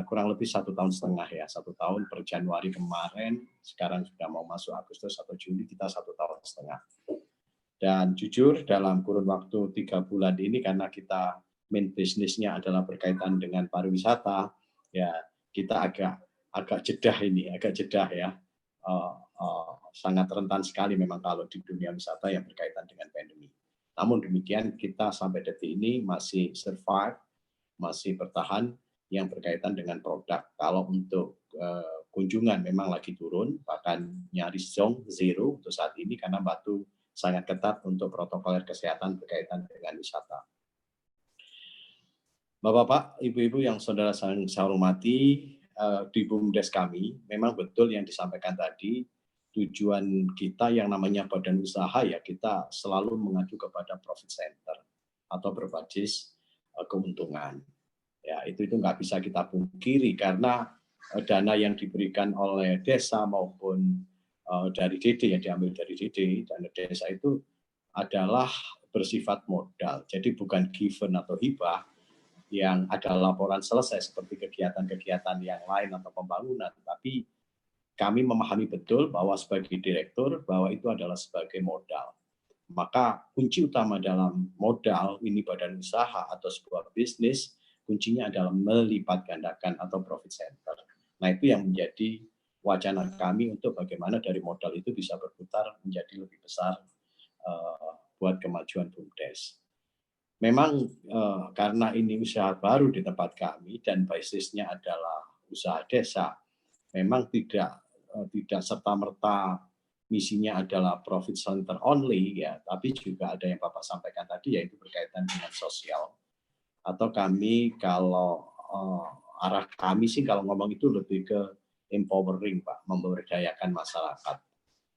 kurang lebih 1,5 tahun ya, 1 tahun per Januari kemarin, sekarang sudah mau masuk Agustus atau Juli, kita 1,5 tahun. Dan jujur dalam kurun waktu 3 bulan ini, karena kita main bisnisnya adalah berkaitan dengan pariwisata, ya kita agak jedah ya. Sangat rentan sekali memang kalau di dunia wisata yang berkaitan dengan pandemi. Namun demikian kita sampai detik ini masih survive, masih bertahan yang berkaitan dengan produk. Kalau untuk kunjungan memang lagi turun, bahkan nyaris zero untuk saat ini karena Batu sangat ketat untuk protokol kesehatan berkaitan dengan wisata. Bapak-bapak, ibu-ibu yang saudara saya hormati, di BUMDes kami memang betul yang disampaikan tadi, tujuan kita yang namanya badan usaha ya kita selalu mengacu kepada profit center atau berbasis keuntungan. Ya itu nggak bisa kita pungkiri karena dana yang diberikan oleh desa maupun dari DD yang diambil dari DD, dana desa itu adalah bersifat modal. Jadi bukan given atau hibah yang ada laporan selesai seperti kegiatan-kegiatan yang lain atau pembangunan, tapi kami memahami betul bahwa sebagai direktur bahwa itu adalah sebagai modal. Maka kunci utama dalam modal ini badan usaha atau sebuah bisnis, kuncinya adalah melipat gandakan atau profit center. Nah itu yang menjadi wacana kami untuk bagaimana dari modal itu bisa berputar menjadi lebih besar buat kemajuan BUMDes. Memang karena ini usaha baru di tempat kami dan basisnya adalah usaha desa, memang tidak serta-merta misinya adalah profit center only ya, tapi juga ada yang Bapak sampaikan tadi yaitu berkaitan dengan sosial. Atau kami kalau arah kami sih kalau ngomong itu lebih ke empowering Pak, memberdayakan masyarakat.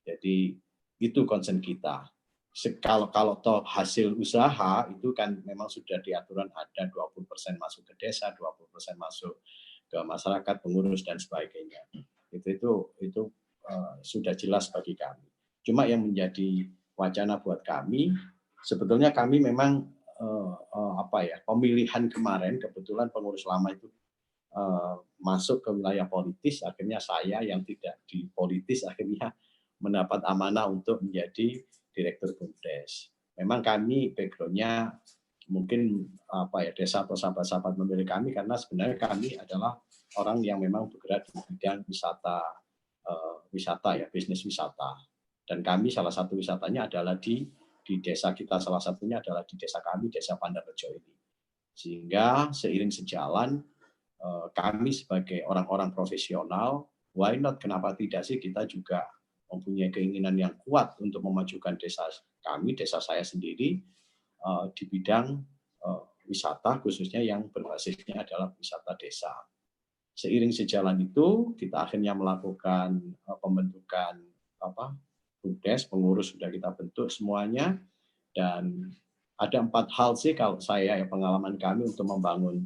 Jadi itu concern kita. Kalau toh hasil usaha itu kan memang sudah diaturan ada 20% masuk ke desa, 20% masuk ke masyarakat, pengurus dan sebagainya. Itu sudah jelas bagi kami. Cuma yang menjadi wacana buat kami, sebetulnya kami memang pemilihan kemarin kebetulan pengurus lama itu masuk ke wilayah politis, akhirnya saya yang tidak di politis akhirnya mendapat amanah untuk menjadi Direktur BUMDes. Memang kami background-nya mungkin desa atau sahabat-sahabat memilih kami karena sebenarnya kami adalah orang yang memang bergerak di bidang wisata ya, bisnis wisata. Dan kami salah satu wisatanya adalah di desa kita, salah satunya adalah di desa kami, Desa Pandarrejo ini. Sehingga seiring sejalan kami sebagai orang-orang profesional, why not, kenapa tidak sih kita juga mempunyai keinginan yang kuat untuk memajukan desa kami, desa saya sendiri di bidang wisata, khususnya yang berbasisnya adalah wisata desa. Seiring sejalan itu, kita akhirnya melakukan pembentukan BUMDes, pengurus sudah kita bentuk semuanya, dan ada 4 hal sih kalau saya pengalaman kami untuk membangun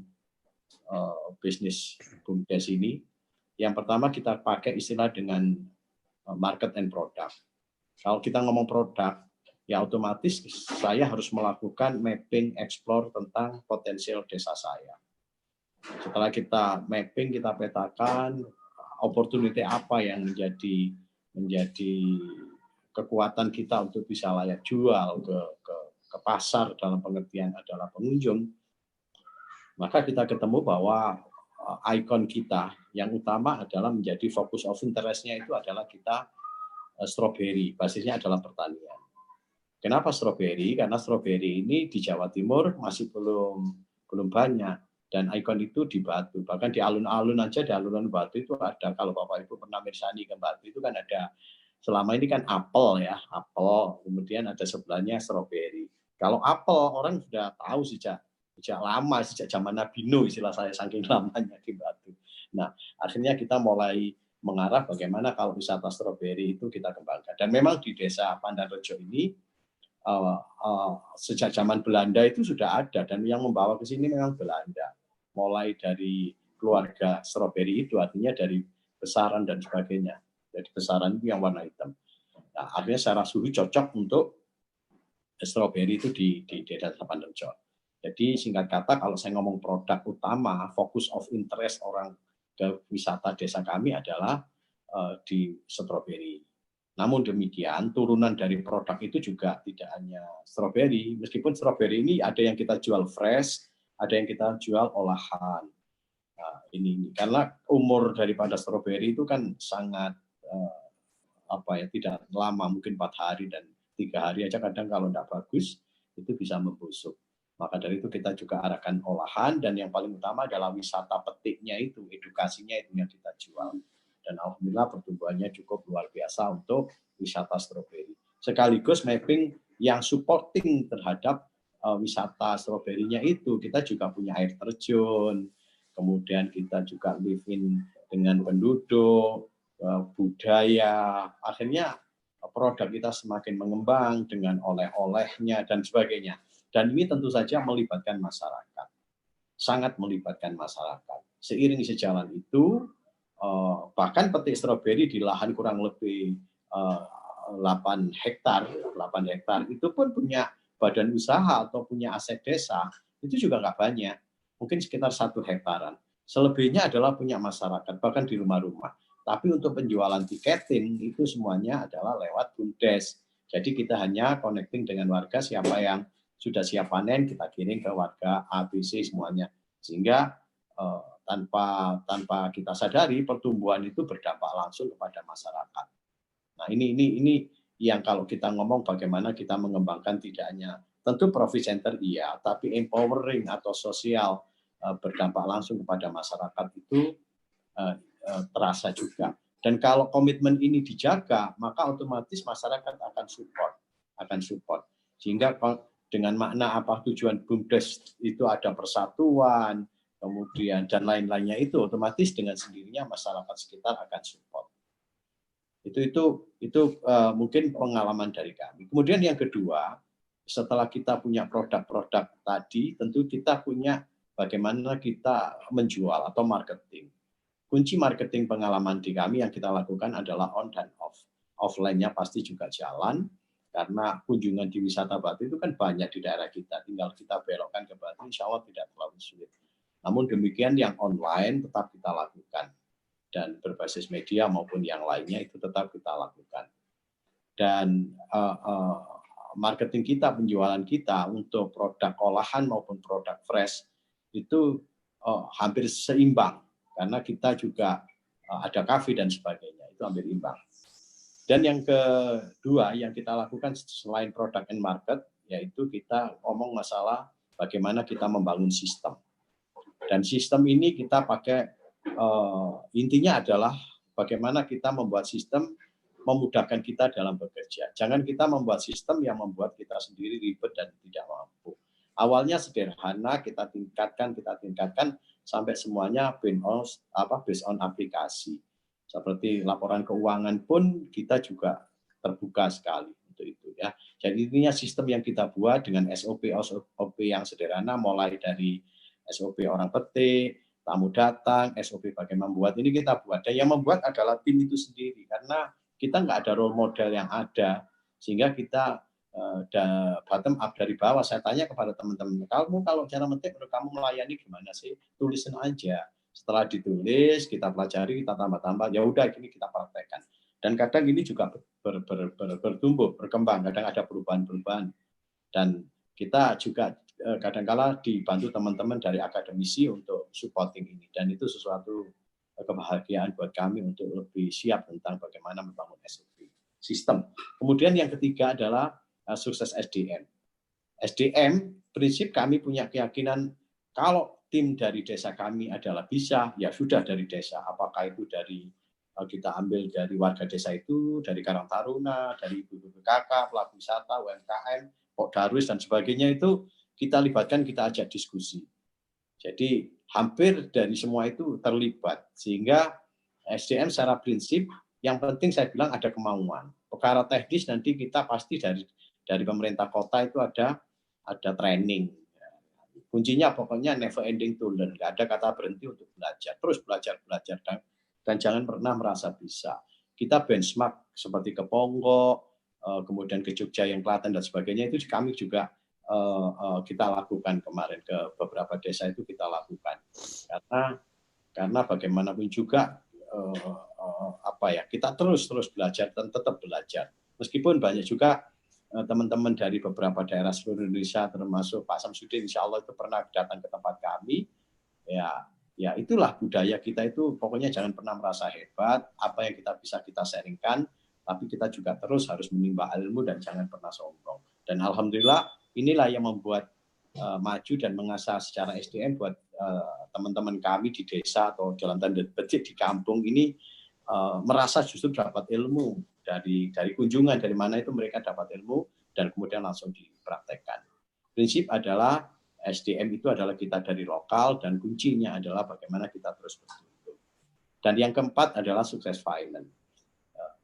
bisnis BUMDes ini. Yang pertama kita pakai istilah dengan market and product. Kalau kita ngomong produk, ya otomatis saya harus melakukan mapping, explore tentang potensial desa saya. Setelah kita mapping, kita petakan opportunity apa yang menjadi kekuatan kita untuk bisa layak jual ke pasar, dalam pengertian adalah pengunjung. Maka kita ketemu bahwa ikon kita yang utama adalah menjadi fokus of interest-nya itu adalah kita stroberi, basisnya adalah pertanian. Kenapa stroberi? Karena stroberi ini di Jawa Timur masih belum banyak, dan ikon itu di Batu. Bahkan di alun-alun aja, di alun-alun Batu itu ada, kalau Bapak Ibu pernah mirsani ke Batu itu kan ada, selama ini kan apel ya, apel, kemudian ada sebelahnya stroberi. Kalau apel orang sudah tahu sejak lama, sejak zaman Nabi Nuh, istilah saya saking lamanya di Batu. Nah, akhirnya kita mulai mengarah bagaimana kalau wisata stroberi itu kita kembangkan. Dan memang di desa Pandanrejo ini sejak zaman Belanda itu sudah ada, dan yang membawa ke sini memang Belanda. Mulai dari keluarga stroberi itu, artinya dari besaran dan sebagainya. Jadi besaran itu yang warna hitam. Nah, akhirnya secara suhu cocok untuk stroberi itu di desa Pandanrejo. Jadi singkat kata, kalau saya ngomong produk utama, fokus of interest orang ke wisata desa kami adalah di stroberi. Namun demikian, turunan dari produk itu juga tidak hanya stroberi. Meskipun stroberi ini ada yang kita jual fresh, ada yang kita jual olahan. Nah, ini karena umur daripada stroberi itu kan sangat tidak lama, mungkin 4 hari dan 3 hari aja kadang kalau tidak bagus itu bisa membusuk. Maka dari itu kita juga arahkan olahan, dan yang paling utama adalah wisata petiknya itu, edukasinya itu yang kita jual. Dan alhamdulillah pertumbuhannya cukup luar biasa untuk wisata stroberi. Sekaligus mapping yang supporting terhadap wisata stroberinya itu, kita juga punya air terjun, kemudian kita juga live in dengan penduduk, budaya. Akhirnya produk kita semakin mengembang dengan oleh-olehnya dan sebagainya. Dan ini tentu saja melibatkan masyarakat, sangat melibatkan masyarakat. Seiring sejalan itu, bahkan petik stroberi di lahan kurang lebih 8 hektar itu pun punya badan usaha atau punya aset desa, itu juga nggak banyak, mungkin sekitar 1 hektaran. Selebihnya adalah punya masyarakat, bahkan di rumah-rumah. Tapi untuk penjualan tiketing itu semuanya adalah lewat BUMDes. Jadi kita hanya connecting dengan warga, siapa yang sudah siap panen kita kirim ke warga ABC semuanya, sehingga tanpa kita sadari pertumbuhan itu berdampak langsung kepada masyarakat. Nah ini yang kalau kita ngomong bagaimana kita mengembangkan tidak hanya tentu profit center iya, tapi empowering atau sosial berdampak langsung kepada masyarakat itu terasa juga. Dan kalau komitmen ini dijaga, maka otomatis masyarakat akan support. Sehingga dengan makna apa tujuan BUMDes itu ada persatuan, kemudian dan lain-lainnya itu otomatis dengan sendirinya masyarakat sekitar akan support. Itu mungkin pengalaman dari kami. Kemudian yang kedua, setelah kita punya produk-produk tadi, tentu kita punya bagaimana kita menjual atau marketing. Kunci marketing pengalaman di kami yang kita lakukan adalah on dan off. Offline-nya pasti juga jalan, karena kunjungan di wisata Batu itu kan banyak di daerah kita, tinggal kita belokkan ke Batu, insya Allah tidak terlalu sulit. Namun demikian yang online tetap kita lakukan, dan berbasis media maupun yang lainnya itu tetap kita lakukan. Dan marketing kita, penjualan kita untuk produk olahan maupun produk fresh itu hampir seimbang, karena kita juga ada kafe dan sebagainya, itu hampir imbang. Dan yang kedua yang kita lakukan selain product and market, yaitu kita ngomong masalah bagaimana kita membangun sistem. Dan sistem ini kita pakai, intinya adalah bagaimana kita membuat sistem memudahkan kita dalam bekerja. Jangan kita membuat sistem yang membuat kita sendiri ribet dan tidak mampu. Awalnya sederhana, kita tingkatkan sampai semuanya based on aplikasi. Seperti laporan keuangan pun kita juga terbuka sekali untuk itu ya. Jadi intinya sistem yang kita buat dengan SOP yang sederhana, mulai dari SOP orang petik, tamu datang, SOP bagaimana membuat, ini kita buat. Dan yang membuat adalah tim itu sendiri, karena kita nggak ada role model yang ada, sehingga kita bottom up dari bawah. Saya tanya kepada teman-teman, kamu kalau cara metik, kamu melayani gimana sih? Tulisin aja. Setelah ditulis, kita pelajari, kita tambah-tambah, ya udah gini kita praktekkan. Dan kadang ini juga bertumbuh, berkembang, kadang ada perubahan-perubahan. Dan kita juga kadang-kala dibantu teman-teman dari akademisi untuk supporting ini. Dan itu sesuatu kebahagiaan buat kami untuk lebih siap tentang bagaimana membangun SOP sistem. Kemudian yang ketiga adalah sukses SDM. SDM, prinsip kami punya keyakinan kalau tim dari desa kami adalah bisa, ya sudah dari desa. Apakah itu dari kita ambil dari warga desa itu, dari Karang Taruna, dari BPKK, pelaku wisata, UMKM, Pok Darwis dan sebagainya, itu kita libatkan, kita ajak diskusi. Jadi hampir dari semua itu terlibat, sehingga SDM secara prinsip yang penting saya bilang ada kemauan. Perkara teknis nanti kita pasti dari pemerintah kota itu ada training. Kuncinya pokoknya never ending to learn, nggak ada kata berhenti untuk belajar, terus belajar dan jangan pernah merasa bisa. Kita benchmark seperti ke Ponggok, kemudian ke Jogja yang Klaten dan sebagainya, itu kami juga kita lakukan kemarin ke beberapa desa itu kita lakukan karena bagaimanapun juga kita terus belajar dan tetap belajar, meskipun banyak juga teman-teman dari beberapa daerah seluruh Indonesia termasuk Pak Samsudin insya Allah itu pernah datang ke tempat kami, ya itulah budaya kita itu, pokoknya jangan pernah merasa hebat, apa yang kita bisa kita sharingkan, tapi kita juga terus harus menimba ilmu dan jangan pernah sombong. Dan alhamdulillah inilah yang membuat maju dan mengasah secara SDM buat teman-teman kami di desa atau dalam tanda petik di kampung ini merasa justru dapat ilmu dari kunjungan, dari mana itu mereka dapat ilmu dan kemudian langsung dipraktekkan. Prinsip adalah SDM itu adalah kita dari lokal dan kuncinya adalah bagaimana kita terus bertumbuh. Dan yang keempat adalah sukses finance.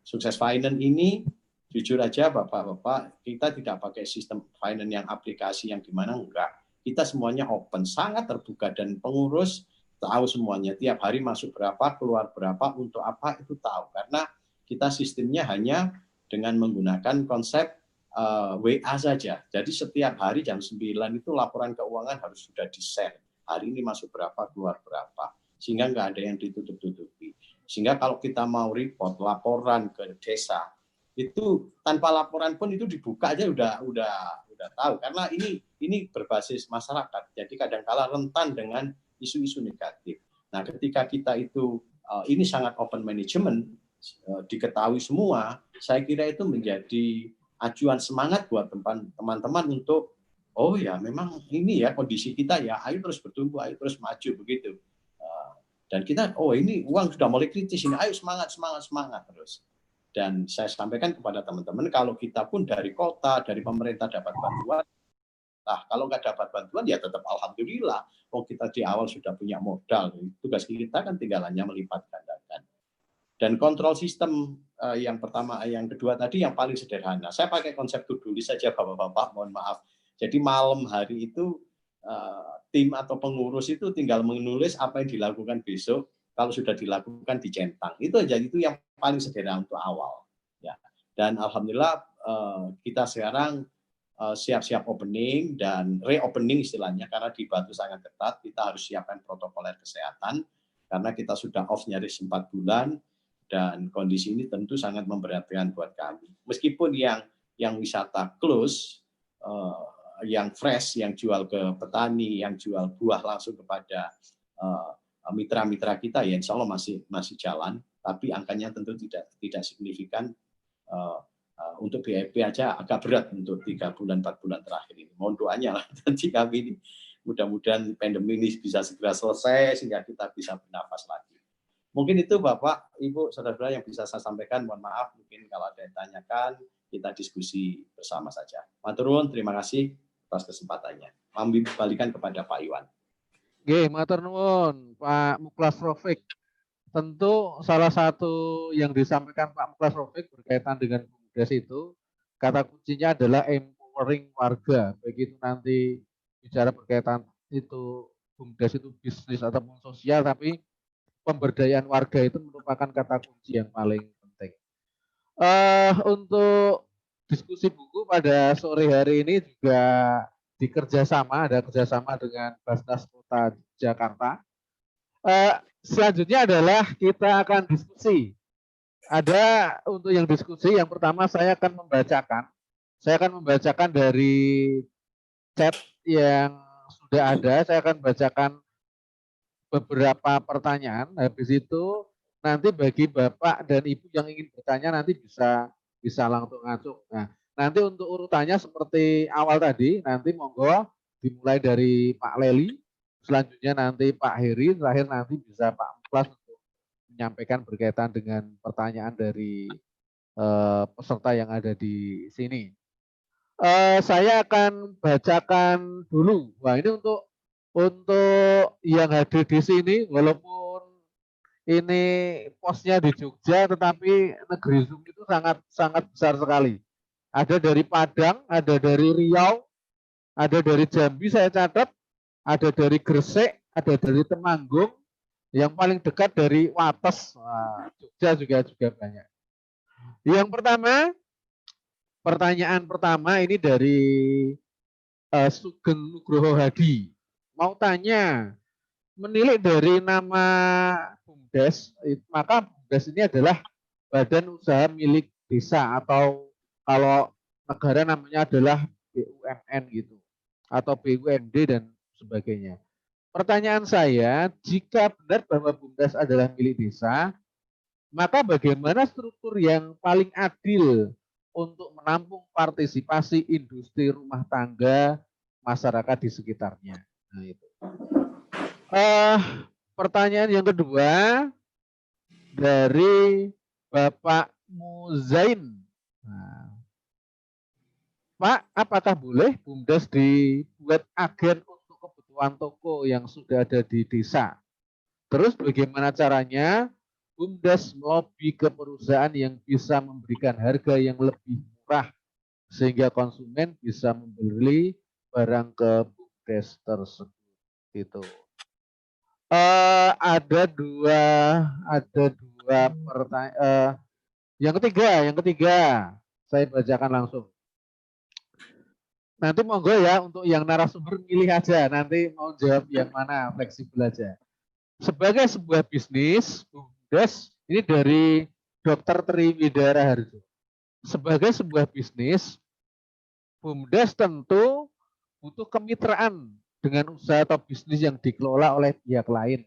Sukses finance ini jujur aja Bapak-Bapak, kita tidak pakai sistem finance yang aplikasi yang gimana, enggak. Kita semuanya open, sangat terbuka, dan pengurus tahu semuanya, tiap hari masuk berapa, keluar berapa, untuk apa itu tahu. Karena kita sistemnya hanya dengan menggunakan konsep WA saja. Jadi setiap hari jam 9 itu laporan keuangan harus sudah di-share. Hari ini masuk berapa, keluar berapa. Sehingga nggak ada yang ditutup-tutupi. Sehingga kalau kita mau report, laporan ke desa, itu tanpa laporan pun itu dibuka aja udah tahu. Karena ini berbasis masyarakat. Jadi kadang-kala rentan dengan isu-isu negatif. Nah, ketika kita itu ini sangat open management, diketahui semua, saya kira itu menjadi acuan semangat buat teman-teman untuk oh ya memang ini ya kondisi kita ya, ayo terus bertumbuh, ayo terus maju begitu. Dan kita ini uang sudah mulai kritis ini, ayo semangat terus. Dan saya sampaikan kepada teman-teman, kalau kita pun dari kota, dari pemerintah dapat bantuan, kalau nggak dapat bantuan ya tetap alhamdulillah. Kita di awal sudah punya modal. Tugas kita kan tinggal hanya melipat gandakan. Dan kontrol sistem yang pertama, yang kedua tadi yang paling sederhana. Saya pakai konsep to-do list saja Bapak-bapak, mohon maaf. Jadi malam hari itu tim atau pengurus itu tinggal menulis apa yang dilakukan besok. Kalau sudah dilakukan dicentang. Itu aja, itu yang paling sederhana untuk awal. Ya. Dan alhamdulillah kita sekarang siap-siap opening dan reopening istilahnya, karena dibantu sangat ketat. Kita harus siapkan protokoler kesehatan karena kita sudah off nyaris 4 bulan dan kondisi ini tentu sangat memberatkan buat kami. Meskipun yang wisata close, yang fresh, yang jual ke petani, yang jual buah langsung kepada mitra-mitra kita, ya insya Allah masih jalan, tapi angkanya tentu tidak signifikan. Untuk BIP aja agak berat untuk 3 bulan 4 bulan terakhir ini. Mohon doanya lah nanti kami ini, mudah-mudahan pandemi ini bisa segera selesai sehingga kita bisa bernafas lagi. Mungkin itu Bapak, Ibu, Saudara-saudara yang bisa saya sampaikan. Mohon maaf mungkin kalau ada yang tanyakan, kita diskusi bersama saja. Matur nuwun, terima kasih atas kesempatannya. Kami kembalikan kepada Pak Iwan. Oke, matur nuwun Pak Muklas Rofik. Tentu salah satu yang disampaikan Pak Muklas Rofik berkaitan dengan BUMDes itu kata kuncinya adalah empowering warga. Begitu nanti bicara berkaitan itu BUMDes itu bisnis ataupun sosial, tapi pemberdayaan warga itu merupakan kata kunci yang paling penting. Untuk diskusi buku pada sore hari ini juga ada kerjasama dengan Basnas Kota Jakarta. Selanjutnya adalah kita akan diskusi. Ada untuk yang diskusi, yang pertama saya akan membacakan dari chat yang sudah ada. Saya akan bacakan beberapa pertanyaan. Habis itu nanti bagi Bapak dan Ibu yang ingin bertanya nanti bisa langsung masuk. Nah, nanti untuk urutannya seperti awal tadi, nanti monggo dimulai dari Pak Leli, selanjutnya nanti Pak Heri, terakhir nanti bisa Pak Muklas untuk menyampaikan berkaitan dengan pertanyaan dari peserta yang ada di sini. Saya akan bacakan dulu. Wah, ini untuk yang hadir di sini, walaupun ini posnya di Jogja, tetapi negeri Zoom itu sangat besar sekali. Ada dari Padang, ada dari Riau, ada dari Jambi saya catat, ada dari Gresik, ada dari Temanggung, yang paling dekat dari Wates. Wah, Jogja juga banyak. Yang pertama, pertanyaan pertama ini dari Sugeng Nugroho Hadi. Mau tanya, menilik dari nama BUMDes, maka BUMDes ini adalah badan usaha milik desa, atau kalau negara namanya adalah BUMN gitu, atau BUMD dan sebagainya. Pertanyaan saya, jika benar bahwa BUMDes adalah milik desa, maka bagaimana struktur yang paling adil untuk menampung partisipasi industri rumah tangga masyarakat di sekitarnya? Nah, itu. Pertanyaan yang kedua dari Bapak Muzain. Nah, Pak, apakah boleh BUMDes dibuat agen untuk kebutuhan toko yang sudah ada di desa? Terus bagaimana caranya BUMDes melobi ke perusahaan yang bisa memberikan harga yang lebih murah sehingga konsumen bisa membeli barang ke BUMDes tersebut? Itu. Ada dua pertanyaan. Yang ketiga saya bacakan langsung. Nanti monggo ya untuk yang narasumber milih aja, nanti mau jawab yang mana, fleksibel aja. Sebagai sebuah bisnis, BUMDes ini dari Dr. Triwidara Harjo. Sebagai sebuah bisnis, BUMDes tentu butuh kemitraan dengan usaha atau bisnis yang dikelola oleh pihak lain,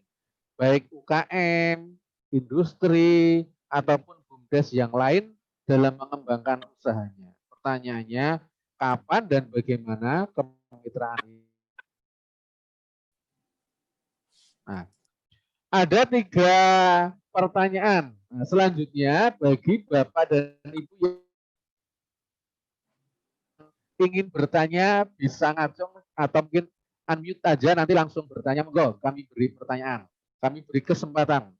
baik UKM, industri, ataupun BUMDes yang lain dalam mengembangkan usahanya. Pertanyaannya, kapan dan bagaimana kemitraan ini? Nah, ada 3 pertanyaan. Nah, selanjutnya bagi Bapak dan Ibu yang ingin bertanya bisa ngacung atau mungkin unmute aja, nanti langsung bertanya. Monggo, kami beri pertanyaan, kami beri kesempatan.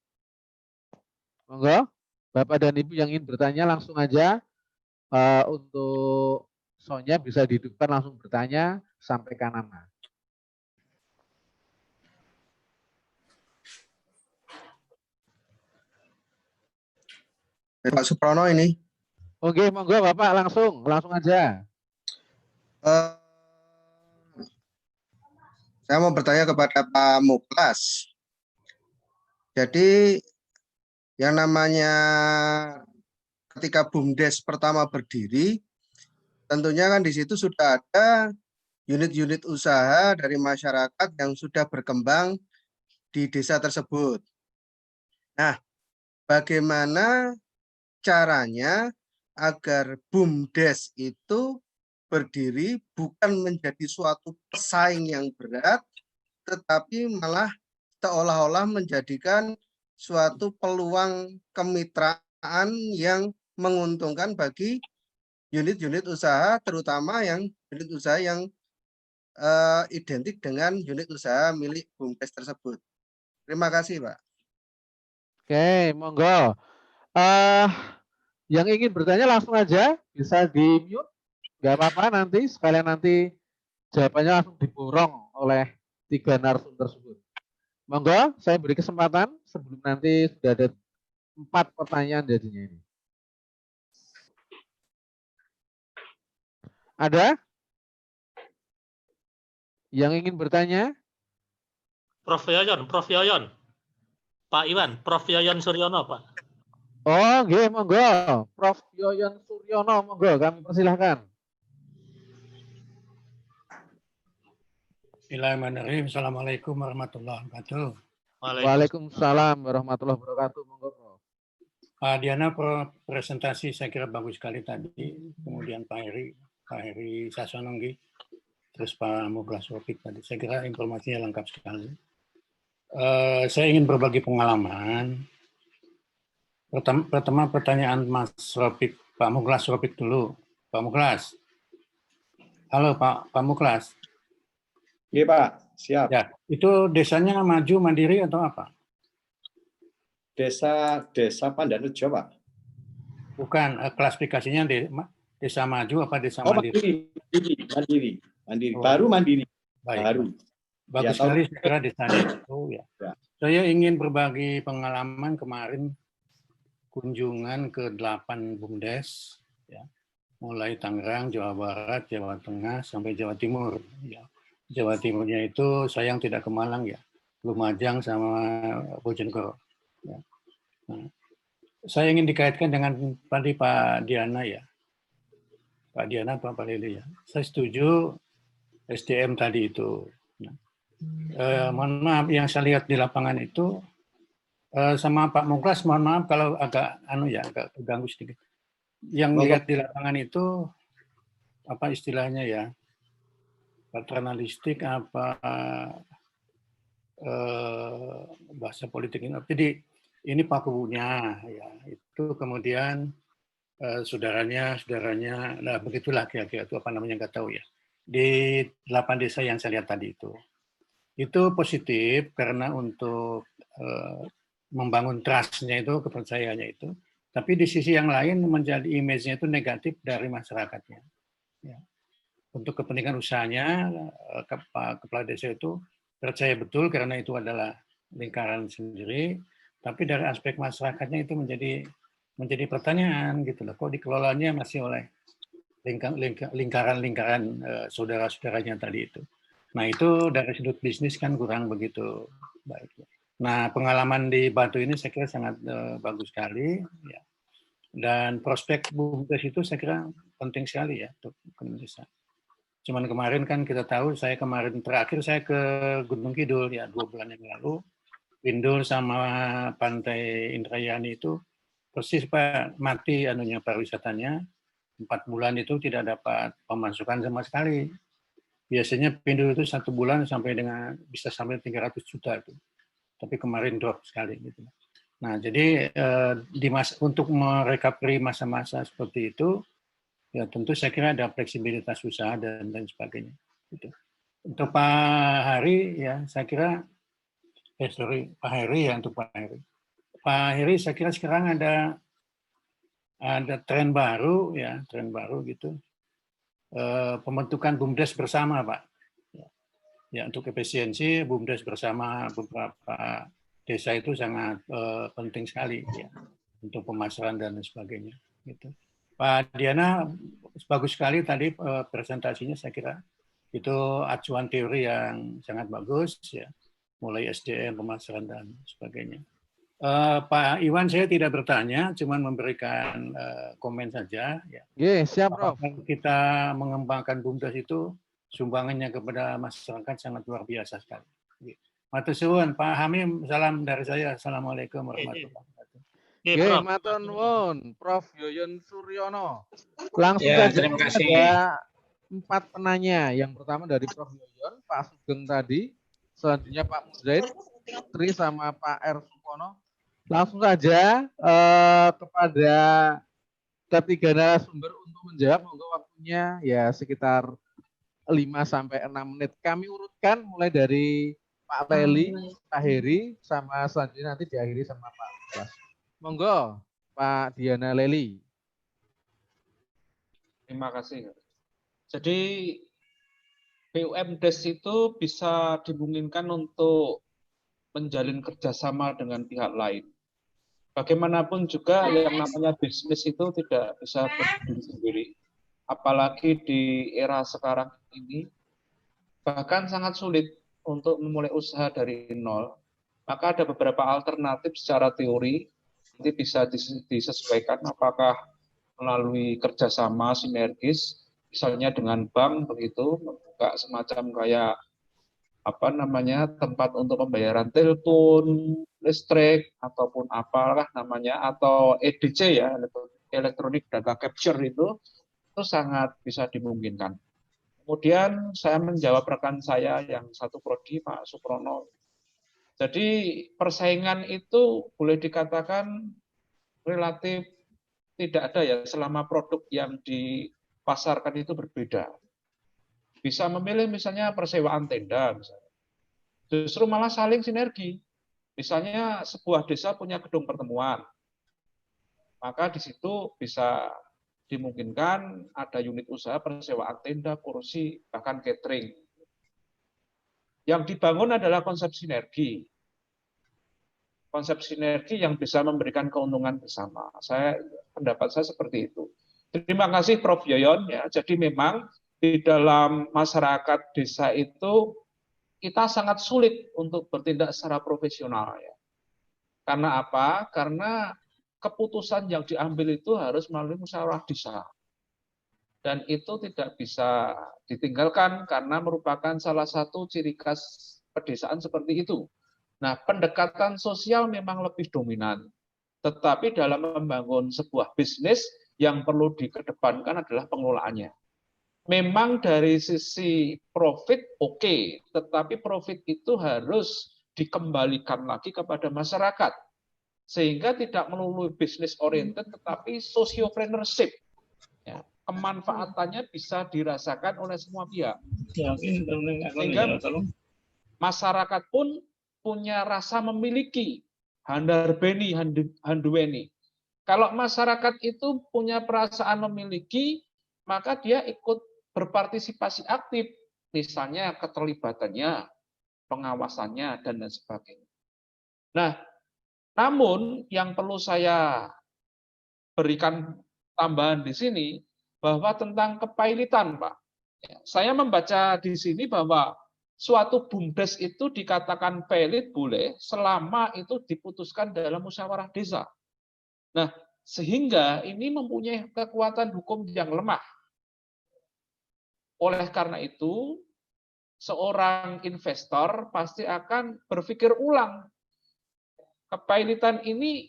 Monggo, Bapak dan Ibu yang ingin bertanya langsung aja. Untuk soalnya bisa dihidupkan, langsung bertanya, sampaikan nama. Pak Suprono ini. Oke, monggo Bapak langsung aja. Saya mau bertanya kepada Pak Muklas. Jadi yang namanya ketika BUMDes pertama berdiri, tentunya kan di situ sudah ada unit-unit usaha dari masyarakat yang sudah berkembang di desa tersebut. Nah, bagaimana caranya agar BUMDes itu berdiri bukan menjadi suatu pesaing yang berat, tetapi malah seolah-olah menjadikan suatu peluang kemitraan yang menguntungkan bagi unit-unit usaha, terutama yang unit usaha yang identik dengan unit usaha milik BUMDes tersebut. Terima kasih, Pak. Oke, monggo. Yang ingin bertanya langsung aja, bisa di-mute, nggak apa-apa nanti, sekalian nanti jawabannya langsung diborong oleh 3 narasumber tersebut. Monggo, saya beri kesempatan sebelum nanti sudah ada 4 pertanyaan jadinya ini. Ada yang ingin bertanya? Prof Yoyon. Pak Iwan, Prof Yoyon Suryono, Pak. Oh, nggih, monggo. Prof Yoyon Suryono, monggo, kami persilahkan. Bismillahirrahmanirrahim. Assalamualaikum warahmatullahi wabarakatuh. Waalaikumsalam warahmatullahi wabarakatuh. Monggo, Prof. Pak Diana, presentasi saya kira bagus sekali tadi. Kemudian Pak Heri Sasononggi, terus Pak Muglas Ropik tadi. Saya kira informasinya lengkap sekali. Saya ingin berbagi pengalaman. Pertama pertanyaan Mas Ropik, Pak Muglas Ropik dulu. Pak Muglas. Halo Pak Muglas. Iya Pak, siap. Ya, itu desanya maju mandiri atau apa? Desa Pandanejo, Pak. Bukan, klasifikasinya desa maju apa desa mandiri? Mandiri. Baru mandiri. Baik. Baru. Bagus Ya, sekali saya kira desanya itu ya. Saya ingin berbagi pengalaman kemarin kunjungan ke 8 BUMDes, ya, mulai Tangerang, Jawa Barat, Jawa Tengah sampai Jawa Timur. Ya. Jawa Timurnya itu sayang tidak ke Malang ya, Lumajang sama Bojonegoro. Ya. Nah, saya ingin dikaitkan dengan tadi Pak Diana ya, Pak Diana, Pak Lili ya. Saya setuju SDM tadi itu. Nah, mohon maaf yang saya lihat di lapangan itu sama Pak Muglas, mohon maaf kalau agak agak terganggu sedikit. Yang lihat di lapangan itu apa istilahnya ya? Paternalistik apa bahasa politik ini. Jadi ini pakunya ya, itu kemudian saudaranya, nah begitulah kira-kira itu apa namanya nggak tahu ya. Di 8 desa yang saya lihat tadi itu positif karena untuk membangun trust-nya itu, kepercayaannya itu. Tapi di sisi yang lain menjadi image-nya itu negatif dari masyarakatnya. Ya. Untuk kepentingan usahanya, kepala desa itu percaya betul karena itu adalah lingkaran sendiri, tapi dari aspek masyarakatnya itu menjadi pertanyaan gitu loh. Kok dikelolanya masih oleh lingkaran-lingkaran saudara-saudaranya tadi itu. Nah itu dari sudut bisnis kan kurang begitu baik. Nah pengalaman di Batu ini saya kira sangat bagus sekali. Ya. Dan prospek BUMDes itu saya kira penting sekali ya untuk Indonesia. Cuman kemarin kan kita tahu, terakhir saya ke Gunung Kidul ya 2 bulan yang lalu, Pindul sama Pantai Indrayani itu persis Pak mati pariwisatanya, 4 bulan itu tidak dapat pemasukan sama sekali. Biasanya Pindul itu 1 bulan bisa sampai 300 juta itu, tapi kemarin drop sekali gitu. Nah jadi untuk merecovery masa-masa seperti itu. Ya tentu saya kira ada fleksibilitas usaha dan lain sebagainya. Gitu. Untuk Pak Hari ya saya kira Pak Heri ya untuk Pak Heri. Pak Heri saya kira sekarang ada tren baru gitu. Pembentukan BUMDes bersama Pak. Ya untuk efisiensi BUMDes bersama beberapa desa itu sangat penting sekali ya untuk pemasaran dan lain sebagainya gitu. Pak Diana bagus sekali tadi presentasinya, saya kira itu acuan teori yang sangat bagus ya, mulai SDM, pemasaran dan sebagainya. Pak Iwan saya tidak bertanya, cuma memberikan komen saja. Ya. Siap Prof. Kita mengembangkan BUMDes itu sumbangannya kepada masyarakat sangat luar biasa sekali. Matur suwun Pak Hamim, salam dari saya. Assalamualaikum warahmatullahi wabarakatuh. Matur nuwun, Prof Yoyon Suryono. Langsung Ya, saja terima kasih. ada 4 penanya. Yang pertama dari Prof Yoyon, Pak Sugeng tadi, selanjutnya Pak Muzain, Tri sama Pak R. Supono. Langsung saja kepada ketiga narasumber untuk menjawab. Monggo waktunya ya sekitar 5-6 menit. Kami urutkan mulai dari Pak Leli, Pak Heri, sama selanjutnya nanti diakhiri sama Pak Bas. Monggo, Pak Diana Leli. Terima kasih. Jadi BUMDes itu bisa dimungkinkan untuk menjalin kerjasama dengan pihak lain. Bagaimanapun juga yang namanya bisnis itu tidak bisa berdiri sendiri. Apalagi di era sekarang ini, bahkan sangat sulit untuk memulai usaha dari nol. Maka ada beberapa alternatif secara teori, nanti bisa disesuaikan apakah melalui kerjasama sinergis, misalnya dengan bank begitu, membuka semacam kayak apa namanya tempat untuk pembayaran telepon, listrik ataupun apalah namanya, atau EDC ya, electronic data capture itu sangat bisa dimungkinkan. Kemudian saya menjawab rekan saya yang satu prodi Pak Suprono. Jadi persaingan itu boleh dikatakan relatif tidak ada ya selama produk yang dipasarkan itu berbeda. Bisa memilih misalnya persewaan tenda, misalnya. Justru malah saling sinergi. Misalnya sebuah desa punya gedung pertemuan, maka di situ bisa dimungkinkan ada unit usaha persewaan tenda, kursi, bahkan catering. Yang dibangun adalah konsep sinergi. Konsep sinergi yang bisa memberikan keuntungan bersama. Pendapat saya seperti itu. Terima kasih Prof. Yoyon. Ya, jadi memang di dalam masyarakat desa itu kita sangat sulit untuk bertindak secara profesional. Ya. Karena apa? Karena keputusan yang diambil itu harus melalui musyawarah desa. Dan itu tidak bisa ditinggalkan karena merupakan salah satu ciri khas pedesaan seperti itu. Nah, pendekatan sosial memang lebih dominan. Tetapi dalam membangun sebuah bisnis yang perlu dikedepankan adalah pengelolaannya. Memang dari sisi profit oke, tetapi profit itu harus dikembalikan lagi kepada masyarakat. Sehingga tidak melulu bisnis oriented, tetapi sociopreneurship. Ya, kemanfaatannya bisa dirasakan oleh semua pihak. Sehingga masyarakat pun punya rasa memiliki, handarbeni, handuweni. Kalau masyarakat itu punya perasaan memiliki, maka dia ikut berpartisipasi aktif, misalnya keterlibatannya, pengawasannya, dan lain sebagainya. Nah, namun yang perlu saya berikan tambahan di sini, bahwa tentang kepailitan, Pak. Saya membaca di sini bahwa suatu BUMDes itu dikatakan pailit boleh selama itu diputuskan dalam musyawarah desa. Nah, sehingga ini mempunyai kekuatan hukum yang lemah. Oleh karena itu, seorang investor pasti akan berpikir ulang. Kepailitan ini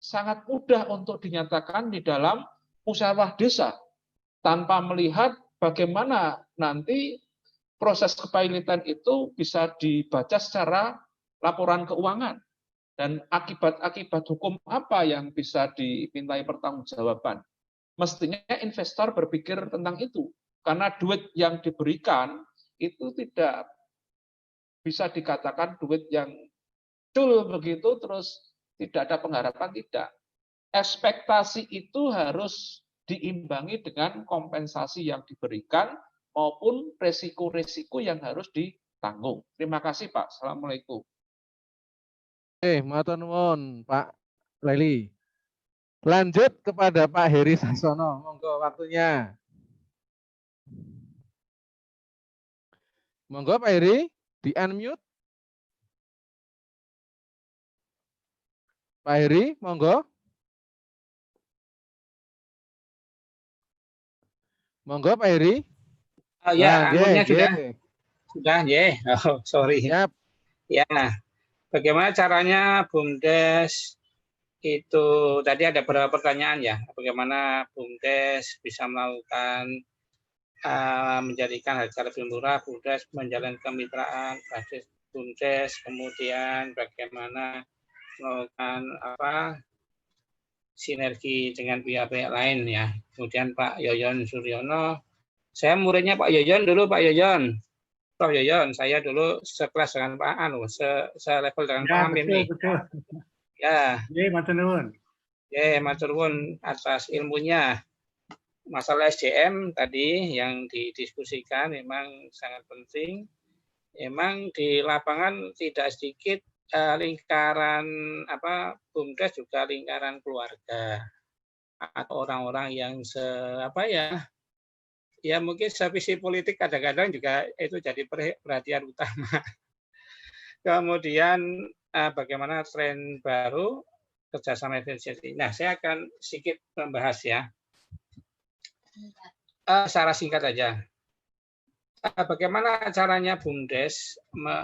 sangat mudah untuk dinyatakan di dalam musyawarah desa tanpa melihat bagaimana nanti proses kepailitan itu bisa dibaca secara laporan keuangan dan akibat-akibat hukum apa yang bisa dimintai pertanggungjawaban. Mestinya investor berpikir tentang itu karena duit yang diberikan itu tidak bisa dikatakan duit yang dul begitu terus tidak ada pengharapan, tidak. Ekspektasi itu harus diimbangi dengan kompensasi yang diberikan maupun resiko-resiko yang harus ditanggung. Terima kasih Pak. Assalamualaikum. Matur nuwun Pak Leli. Lanjut kepada Pak Heri Sasono. Monggo waktunya. Monggo Pak Heri, di-unmute. Pak Heri, monggo. Monggo Pak Heri. Oh ya, anunya sudah. Ye. Sudah, ya. Oh, sorry. Siap. Ya. Bagaimana caranya BUMDes itu tadi ada beberapa pertanyaan ya. Bagaimana BUMDes bisa melakukan menjadikan harga lebih murah, BUMDes menjalin kemitraan basis BUMDes, kemudian bagaimana melakukan sinergi dengan pihak-pihak lain ya. Kemudian Pak Yoyon Suryono, saya muridnya Pak Yoyon dulu, Pak Yoyon. Prof Yoyon, saya dulu sekelas dengan Pak Anu, selevel dengan Pak Hamim nih. Betul. Ya. Matur nuwun. Matur nuwun atas ilmunya. masalah SDM tadi yang didiskusikan memang sangat penting. Memang di lapangan tidak sedikit lingkaran BUMDes juga lingkaran keluarga atau orang-orang yang ya mungkin sevisi politik kadang-kadang juga itu jadi perhatian utama. Kemudian bagaimana tren baru kerjasama efisiensi. Nah, saya akan sedikit membahas ya. Secara singkat aja. Bagaimana caranya BUMDes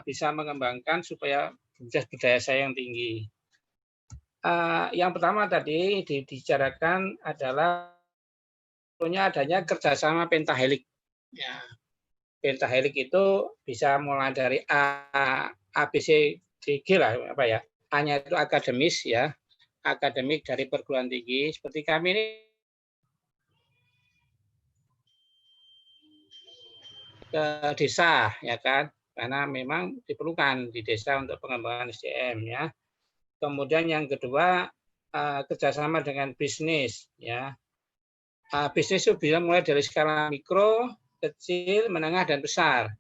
bisa mengembangkan supaya BUMDes berdaya saing yang tinggi. Yang pertama tadi dibicarakan adalah adanya kerjasama pentahelik. Ya. Pentahelik itu bisa mulai dari A, B, C, D, G lah, A-nya itu akademis ya, akademik dari perguruan tinggi. Seperti kami ini ke desa, ya kan, karena memang diperlukan di desa untuk pengembangan SDM ya. Kemudian yang kedua kerjasama dengan bisnis ya. Bisnis itu bisa mulai dari skala mikro, kecil, menengah, dan besar.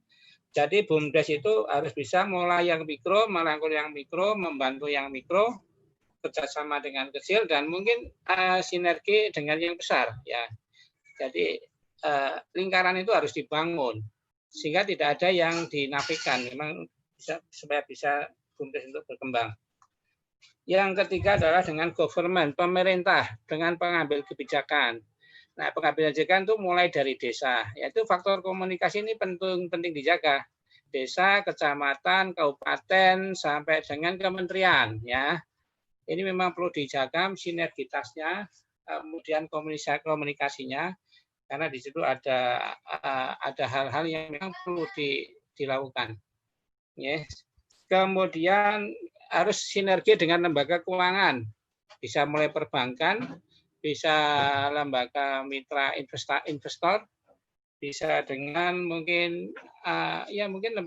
Jadi BUMDes itu harus bisa mulai yang mikro, merangkul yang mikro, membantu yang mikro, kerjasama dengan kecil, dan mungkin sinergi dengan yang besar. Ya. Jadi lingkaran itu harus dibangun, sehingga tidak ada yang dinafikan, memang supaya bisa BUMDes untuk berkembang. Yang ketiga adalah dengan government, pemerintah, dengan pengambil kebijakan. Nah, pengambilan kebijakan itu mulai dari desa, yaitu faktor komunikasi ini penting dijaga. Desa, kecamatan, kabupaten, sampai dengan kementerian, ya. Ini memang perlu dijaga sinergitasnya, kemudian komunikasinya, karena di situ ada hal-hal yang memang perlu dilakukan. Yes. Kemudian harus sinergi dengan lembaga keuangan, bisa mulai perbankan, bisa lembaga mitra investor, bisa dengan mungkin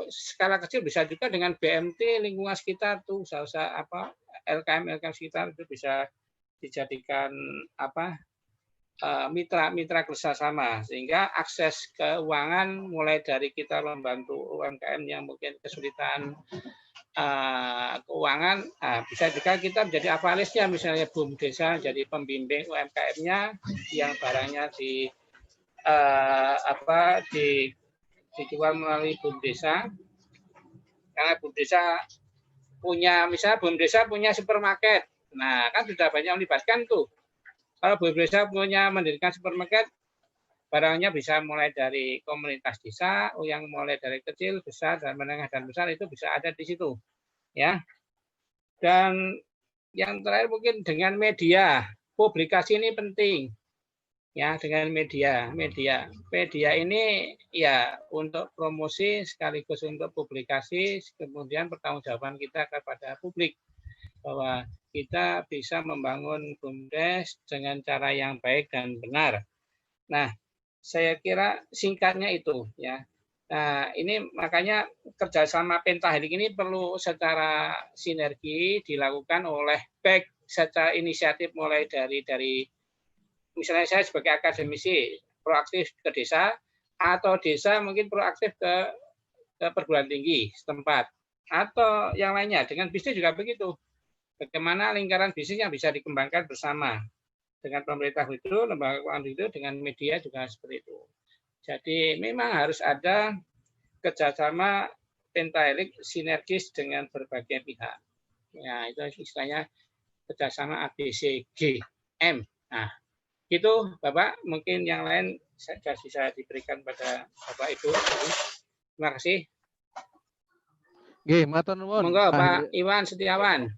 skala kecil bisa juga dengan BMT lingkungan sekitar tuh usaha LKM sekitar itu bisa dijadikan mitra kerjasama, sehingga akses keuangan mulai dari kita membantu UMKM yang mungkin kesulitan keuangan, bisa juga kita menjadi avalisnya, misalnya BUMDesa jadi pembimbing UMKM-nya yang barangnya dijual melalui BUMDesa, karena BUMDesa punya supermarket, nah kan sudah banyak melibatkan tuh. Kalau BUMDesa punya mendirikan supermarket, barangnya bisa mulai dari komunitas desa, yang mulai dari kecil, besar, dan menengah dan besar itu bisa ada di situ, ya. Dan yang terakhir mungkin dengan media, publikasi ini penting, ya, dengan media ini ya untuk promosi sekaligus untuk publikasi, kemudian pertanggungjawaban kita kepada publik bahwa kita bisa membangun BUMDes dengan cara yang baik dan benar. Nah, saya kira singkatnya itu ya. Nah, ini makanya kerjasama pentahelik ini perlu secara sinergi dilakukan oleh baik secara inisiatif mulai dari misalnya saya sebagai akademisi proaktif ke desa, atau desa mungkin proaktif ke perguruan tinggi setempat, atau yang lainnya. Dengan bisnis juga begitu. Bagaimana lingkaran bisnis yang bisa dikembangkan bersama. Dengan pemerintah itu, lembaga keuangan itu, dengan media juga seperti itu. Jadi memang harus ada kerjasama pentahelik sinergis dengan berbagai pihak. Ya, itu istilahnya kerjasama ABCGM. Nah, itu Bapak, mungkin yang lain sudah bisa diberikan pada Bapak Ibu. Terima kasih. Nggih, matur nuwun. Monggo Pak Iwan Setiawan.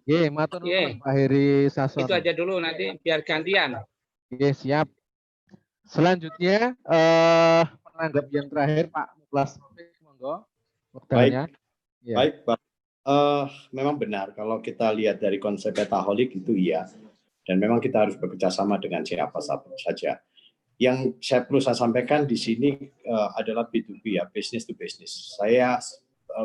Nggih, matur nuwun Pak Heri Sasono. Itu aja dulu, nanti biar gantian. Nggih, siap. Selanjutnya penanggap yang terakhir Pak Muklas, monggo. Baik, ya. Baik Pak. Memang benar kalau kita lihat dari konsep pentaholik itu iya, dan memang kita harus bekerja sama dengan siapa saja. Yang saya perlu sampaikan di sini adalah B2B ya, business to business. Saya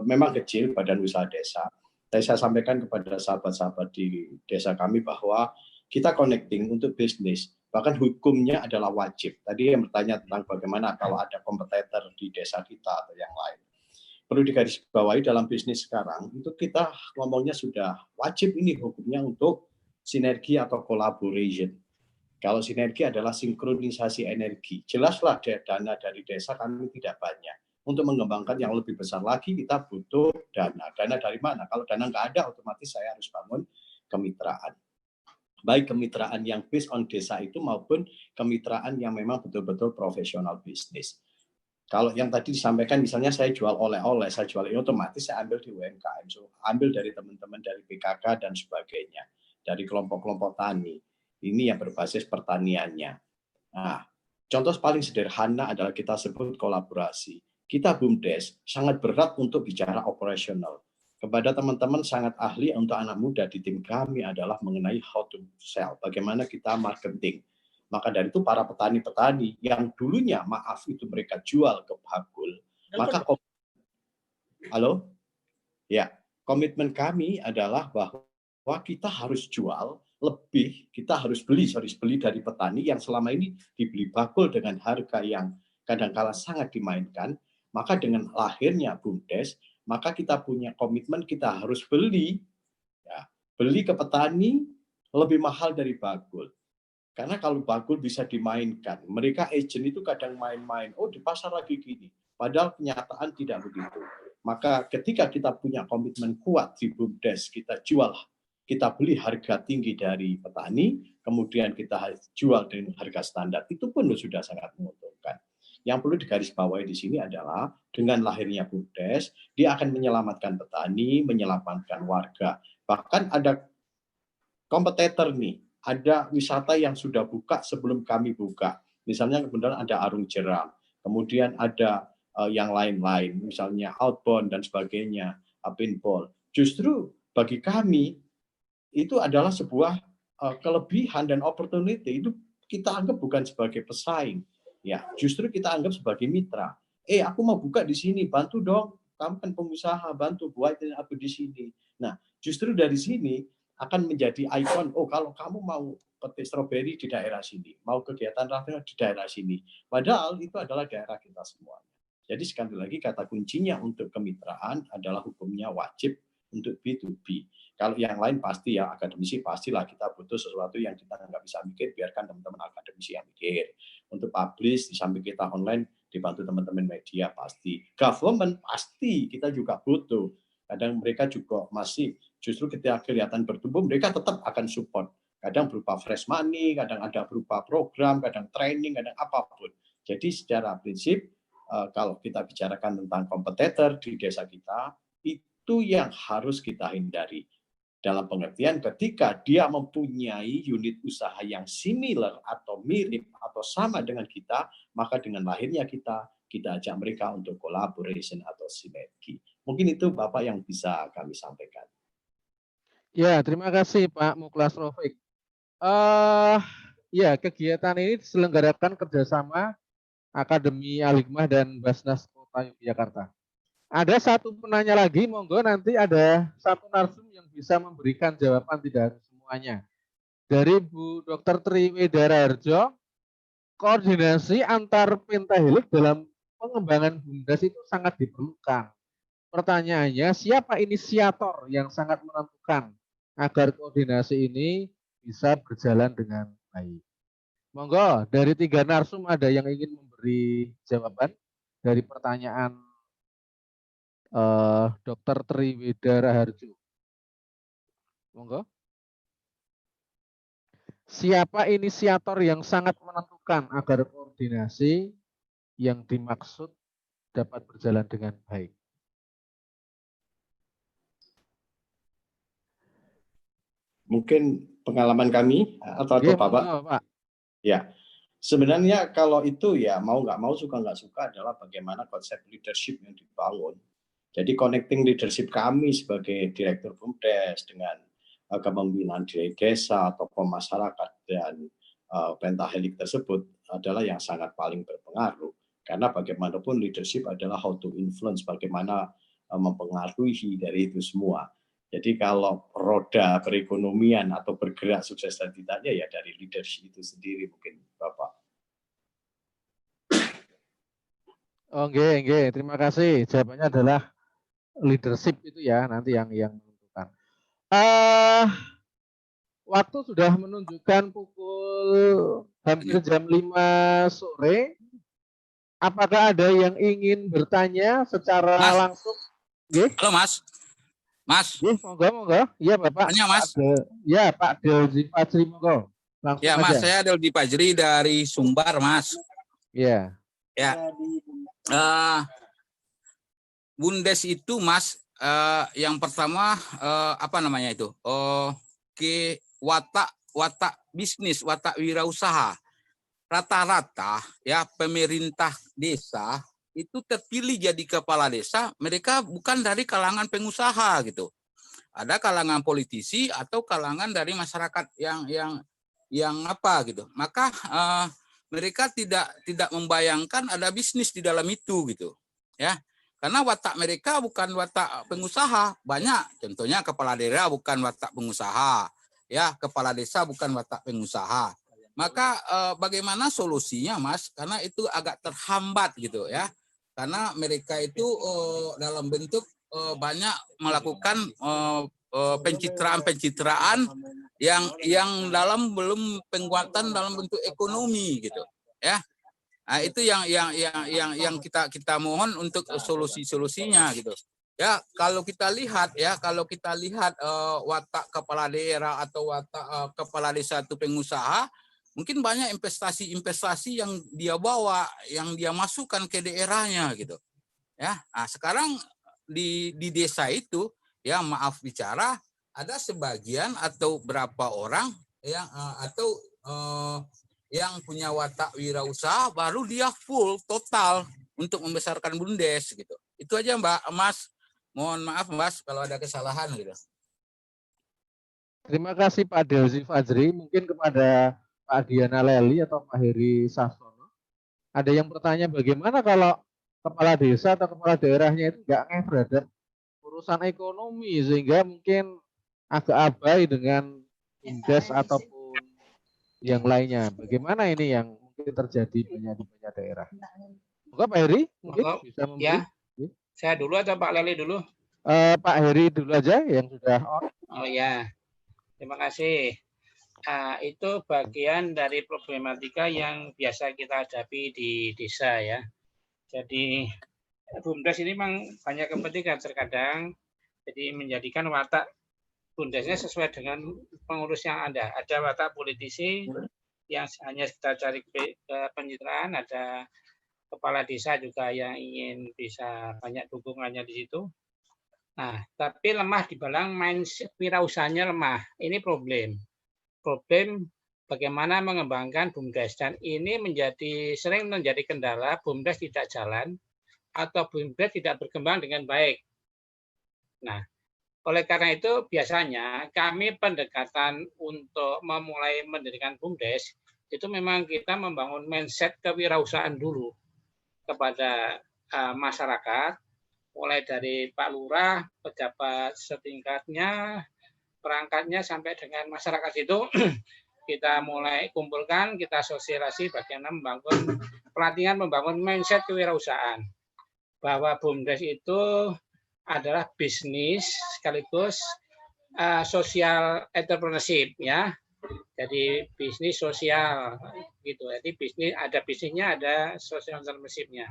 memang kecil badan usaha desa. Saya sampaikan kepada sahabat-sahabat di desa kami bahwa kita connecting untuk bisnis. Bahkan hukumnya adalah wajib. Tadi yang bertanya tentang bagaimana kalau ada kompetitor di desa kita atau yang lain. Perlu digarisbawahi dalam bisnis sekarang, itu kita ngomongnya sudah wajib ini hukumnya untuk sinergi atau collaboration. Kalau sinergi adalah sinkronisasi energi. Jelaslah dana dari desa kami tidak banyak. Untuk mengembangkan yang lebih besar lagi, kita butuh dana. Dana dari mana? Kalau dana nggak ada, otomatis saya harus bangun kemitraan. Baik kemitraan yang based on desa itu maupun kemitraan yang memang betul-betul profesional bisnis. Kalau yang tadi disampaikan, misalnya saya jual oleh-oleh, saya jual ini otomatis saya ambil di UMKM. So, ambil dari teman-teman dari PKK dan sebagainya. Dari kelompok-kelompok tani. Ini yang berbasis pertaniannya. Nah, contoh paling sederhana adalah kita sebut kolaborasi. Kita BUMDes sangat berat untuk bicara operasional. Kepada teman-teman sangat ahli untuk anak muda di tim kami adalah mengenai how to sell, bagaimana kita marketing. Maka dari itu para petani-petani yang dulunya maaf itu mereka jual ke Bagul, maka halo? Ya, komitmen kami adalah bahwa kita harus jual lebih, kita harus beli dari petani yang selama ini dibeli Bagul dengan harga yang kadang-kala sangat dimainkan. Maka dengan lahirnya BUMDes, maka kita punya komitmen kita harus beli, ya, beli ke petani lebih mahal dari Bagul. Karena kalau Bagul bisa dimainkan, mereka agent itu kadang main-main, oh di pasar lagi gini, padahal kenyataan tidak begitu. Maka ketika kita punya komitmen kuat di BUMDes, kita jual, kita beli harga tinggi dari petani, kemudian kita jual dengan harga standar, itu pun sudah sangat menguntungkan. Yang perlu digarisbawahi di sini adalah dengan lahirnya BUMDes, dia akan menyelamatkan petani, menyelamatkan warga. Bahkan ada kompetitor nih, ada wisata yang sudah buka sebelum kami buka. Misalnya kemudian ada arung jeram, kemudian ada yang lain-lain, misalnya outbound dan sebagainya, paintball. Justru bagi kami itu adalah sebuah kelebihan dan opportunity. Itu kita anggap bukan sebagai pesaing. Ya, justru kita anggap sebagai mitra. Aku mau buka di sini, bantu dong. Kamu kan pengusaha, bantu buatin aku di sini. Nah, justru dari sini akan menjadi ikon. Oh, kalau kamu mau petik stroberi di daerah sini, mau kegiatan rakyat di daerah sini. Padahal itu adalah daerah kita semua. Jadi sekali lagi kata kuncinya untuk kemitraan adalah hukumnya wajib untuk B2B. Kalau yang lain pasti ya, akademisi pastilah kita butuh sesuatu yang kita nggak bisa mikir, biarkan teman-teman akademisi yang mikir. Untuk publish, di samping kita online, dibantu teman-teman media pasti. Government pasti, kita juga butuh. Kadang mereka juga masih, justru ketika kelihatan bertumbuh, mereka tetap akan support. Kadang berupa fresh money, kadang ada berupa program, kadang training, kadang apapun. Jadi secara prinsip, kalau kita bicarakan tentang kompetitor di desa kita, itu yang harus kita hindari. Dalam pengertian ketika dia mempunyai unit usaha yang similar atau mirip atau sama dengan kita, maka dengan lahirnya kita ajak mereka untuk collaboration atau sinergi. Mungkin itu Bapak yang bisa kami sampaikan. Ya, terima kasih Pak Muklas Rofik. Ya, kegiatan ini diselenggarakan kerjasama Akademi Al-Hikmah dan Basnas Kota Yogyakarta. Ada satu penanya lagi, monggo nanti ada satu narsum yang bisa memberikan jawaban, tidak harus semuanya. Dari Bu Dr. Triwedara Harjo, koordinasi antar pentahelik dalam pengembangan BUMDes itu sangat diperlukan. Pertanyaannya, siapa inisiator yang sangat menentukan agar koordinasi ini bisa berjalan dengan baik? Monggo, dari 3 narsum ada yang ingin memberi jawaban dari pertanyaan Dr. Triwedara Harjo. Monggo. Siapa inisiator yang sangat menentukan agar koordinasi yang dimaksud dapat berjalan dengan baik? Mungkin pengalaman kami atau Bapak? Ya, sebenarnya kalau itu ya mau nggak mau, suka nggak suka adalah bagaimana konsep leadership yang dibangun. Jadi connecting leadership kami sebagai Direktur BUMDes dengan kepemimpinan di desa, tokoh masyarakat, dan pentahelik tersebut adalah yang sangat paling berpengaruh. Karena bagaimanapun leadership adalah how to influence, bagaimana mempengaruhi dari itu semua. Jadi kalau roda perekonomian atau bergerak sukses dan tidaknya ya dari leadership itu sendiri mungkin Bapak. Oke. Terima kasih. Jawabannya adalah leadership itu ya nanti yang menentukan. Waktu sudah menunjukkan pukul hampir jam 5 sore. Apakah ada yang ingin bertanya secara langsung? Halo Mas. Mas. Monggo. Iya Bapak. Tanya Mas. Pak Delzi Fajri, monggo. Langsung ya Mas, aja. saya Delzi Fajri dari Sumbar Mas. Iya. Ya. Bundes itu Mas, yang pertama apa namanya itu? Watak bisnis, watak wirausaha. Rata-rata ya pemerintah desa itu terpilih jadi kepala desa, mereka bukan dari kalangan pengusaha gitu. Ada kalangan politisi atau kalangan dari masyarakat yang apa gitu. Maka mereka tidak membayangkan ada bisnis di dalam itu gitu. Ya. Karena watak mereka bukan watak pengusaha. Banyak contohnya kepala daerah bukan watak pengusaha. Ya, kepala desa bukan watak pengusaha. Maka bagaimana solusinya Mas? Karena itu agak terhambat gitu ya. Karena mereka itu dalam bentuk banyak melakukan pencitraan yang dalam belum penguatan dalam bentuk ekonomi gitu ya. Nah, itu yang kita mohon untuk solusinya gitu. Ya, kalau kita lihat watak kepala daerah atau watak kepala desa itu pengusaha, mungkin banyak investasi yang dia bawa, yang dia masukkan ke daerahnya gitu. Ya, nah, sekarang di desa itu ya maaf bicara ada sebagian atau berapa orang yang yang punya watak wirausaha baru dia full total untuk membesarkan Bundes gitu. Itu aja Mas. Mohon maaf Mas kalau ada kesalahan gitu. Terima kasih Pak Delzi Fajri. Mungkin kepada Pak Diana Leli atau Pak Heri Sasono. Ada yang bertanya bagaimana kalau kepala desa atau kepala daerahnya itu nggak berada urusan ekonomi sehingga mungkin agak abai dengan Bundes ataupun yang lainnya. Bagaimana ini yang mungkin terjadi di banyak daerah? Mungkin Pak Heri mungkin bisa memberi. Ya, saya dulu atau Pak Leli dulu? Pak Heri dulu aja yang sudah on. Oh ya, terima kasih. Itu bagian dari problematika yang biasa kita hadapi di desa ya. Jadi Bumdes ini memang banyak kepentingan terkadang, jadi menjadikan watak Bumdesnya sesuai dengan pengurus yang ada. Ada watak politisi yang hanya kita cari pencitraan, ada kepala desa juga yang ingin bisa banyak dukungannya di situ. Nah, tapi lemah di balang mindset wirausahanya lemah. Ini problem bagaimana mengembangkan Bumdes, dan ini sering menjadi kendala Bumdes tidak jalan atau Bumdes tidak berkembang dengan baik. Nah, oleh karena itu biasanya kami pendekatan untuk memulai mendirikan Bumdes itu memang kita membangun mindset kewirausahaan dulu kepada masyarakat, mulai dari Pak Lurah, pejabat setingkatnya, perangkatnya sampai dengan masyarakat itu kita mulai kumpulkan, kita sosialisasi bagaimana membangun pelatihan, membangun mindset kewirausahaan bahwa Bumdes itu adalah bisnis sekaligus social entrepreneurship ya. Jadi bisnis sosial gitu. Jadi bisnisnya ada social entrepreneurship-nya.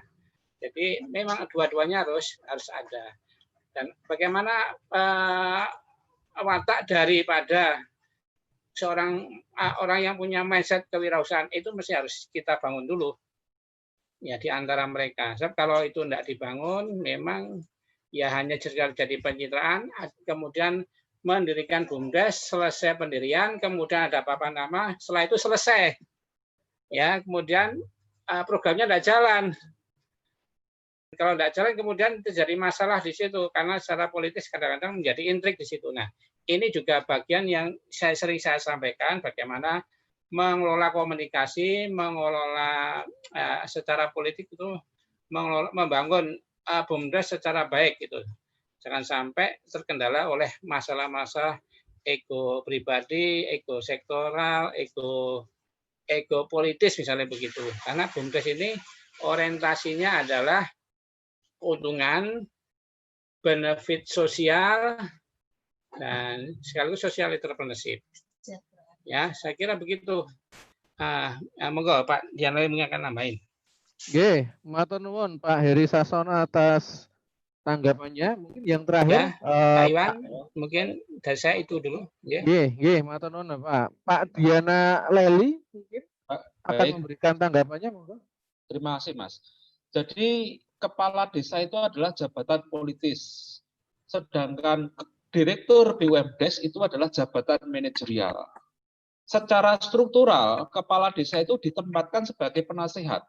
Jadi memang dua-duanya harus ada. Dan bagaimana watak daripada seorang orang yang punya mindset kewirausahaan itu mesti harus kita bangun dulu ya di antara mereka. Sebab kalau itu tidak dibangun memang ya hanya jadi pencitraan, kemudian mendirikan Bumdes, selesai pendirian, kemudian ada papan nama, setelah itu selesai ya, kemudian programnya tidak jalan. Kalau tidak jalan kemudian terjadi masalah di situ karena secara politis kadang-kadang menjadi intrik di situ. Nah, ini juga bagian yang sering saya sampaikan bagaimana mengelola komunikasi, mengelola secara politik itu membangun Bumdes secara baik gitu. Jangan sampai terkendala oleh masalah-masalah ego pribadi, ego sektoral, ego politis misalnya begitu. Karena BUMDes ini orientasinya adalah keuntungan, benefit sosial, dan sekaligus social entrepreneurship. Ya, saya kira begitu. Monggo Pak Dian Leli akan nambahin. Oke, matur nuwun Pak Heri Sasono atas tanggapannya. Mungkin yang terakhir, Pak Iwan, mungkin dari saya itu dulu. Nggih, matur nuwun Pak. Pak Diana Leli mungkin akan memberikan tanggapannya, monggo. Terima kasih Mas. Jadi kepala desa itu adalah jabatan politis, sedangkan direktur BUMDes itu adalah jabatan manajerial. Secara struktural, kepala desa itu ditempatkan sebagai penasehat.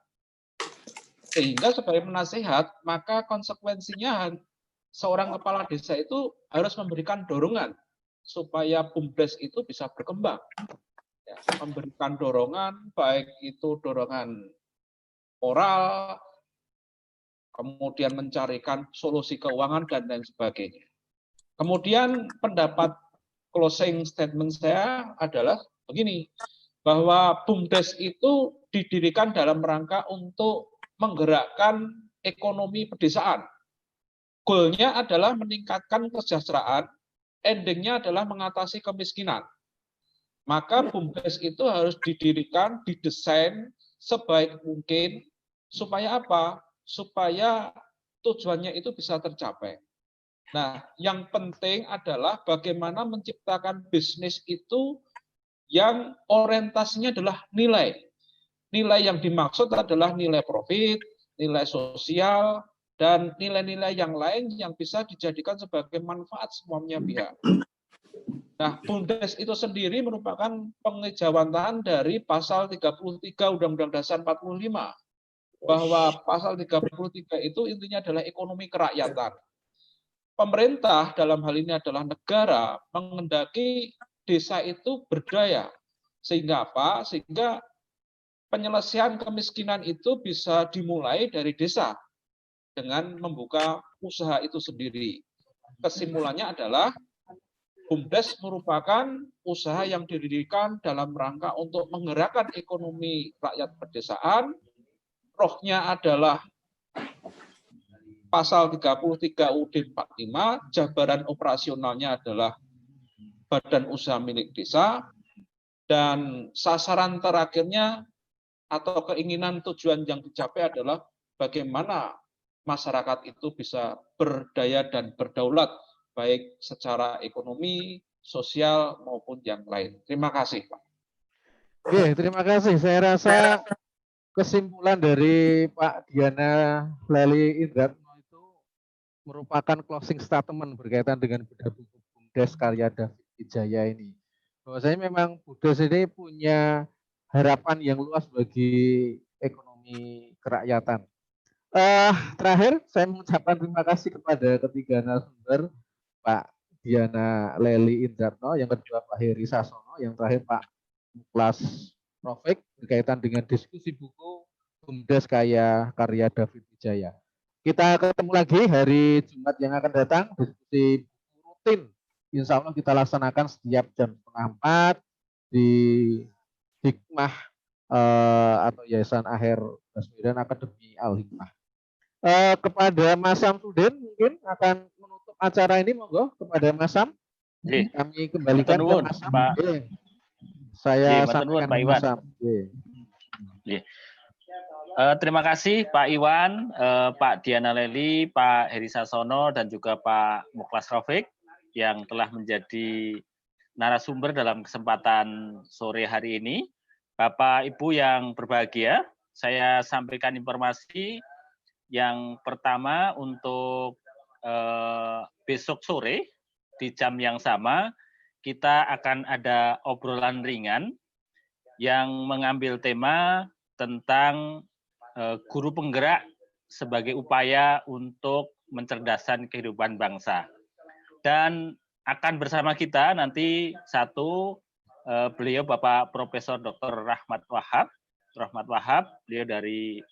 Sehingga sebagai penasehat, maka konsekuensinya seorang kepala desa itu harus memberikan dorongan supaya BUMDes itu bisa berkembang. Ya, memberikan dorongan, baik itu dorongan moral, kemudian mencarikan solusi keuangan, dan lain sebagainya. Kemudian pendapat closing statement saya adalah begini, bahwa BUMDes itu didirikan dalam rangka untuk menggerakkan ekonomi pedesaan. Goalnya adalah meningkatkan kesejahteraan, endingnya adalah mengatasi kemiskinan. Maka BUMDes itu harus didirikan, didesain sebaik mungkin, supaya apa? Supaya tujuannya itu bisa tercapai. Nah, yang penting adalah bagaimana menciptakan bisnis itu yang orientasinya adalah nilai. Nilai yang dimaksud adalah nilai profit, nilai sosial, dan nilai-nilai yang lain yang bisa dijadikan sebagai manfaat semuanya pihak. Nah, BUMDes itu sendiri merupakan pengejawantahan dari pasal 33 Undang-Undang Dasar 45, bahwa pasal 33 itu intinya adalah ekonomi kerakyatan. Pemerintah dalam hal ini adalah negara menghendaki desa itu berdaya. Sehingga apa? Sehingga penyelesaian kemiskinan itu bisa dimulai dari desa dengan membuka usaha itu sendiri. Kesimpulannya adalah BUMDes merupakan usaha yang didirikan dalam rangka untuk menggerakkan ekonomi rakyat pedesaan. Rohnya adalah pasal 33 UUD 45, jabaran operasionalnya adalah badan usaha milik desa, dan sasaran terakhirnya atau keinginan tujuan yang dicapai adalah bagaimana masyarakat itu bisa berdaya dan berdaulat, baik secara ekonomi, sosial, maupun yang lain. Terima kasih, Pak. Oke, terima kasih. Saya rasa kesimpulan dari Pak Diana Leli Indratno merupakan closing statement berkaitan dengan bedah buku BUMDes karya David Wijaya ini. Bahwasanya memang BUMDes ini punya harapan yang luas bagi ekonomi kerakyatan. Terakhir, saya mengucapkan terima kasih kepada ketiga narasumber, Pak Diana Leli Indratno, yang kedua Pak Heri Sasono, yang terakhir Pak Muklas Rofik, berkaitan dengan diskusi buku BUMDes karya David Wijaya. Kita ketemu lagi hari Jumat yang akan datang, diskusi rutin. Insya Allah kita laksanakan setiap jam 3:30 di Hikmah atau Yayasan Aher Baswedan Akademi Al-Hikmah. Kepada Mas Samsudin mungkin akan menutup acara ini, monggo kepada Mas Sam. Kami kembalikan ke Mas Sam. Saya sampaikan ke Mas Sam. Terima kasih Pak Iwan, Pak Diana Leli, Pak Heri Sasono, dan juga Pak Muklas Rofik yang telah menjadi narasumber dalam kesempatan sore hari ini. Bapak Ibu yang berbahagia, saya sampaikan informasi yang pertama untuk besok sore di jam yang sama kita akan ada obrolan ringan yang mengambil tema tentang guru penggerak sebagai upaya untuk mencerdaskan kehidupan bangsa. Dan akan bersama kita nanti beliau Bapak Profesor Dr. Rahmat Wahab, beliau dari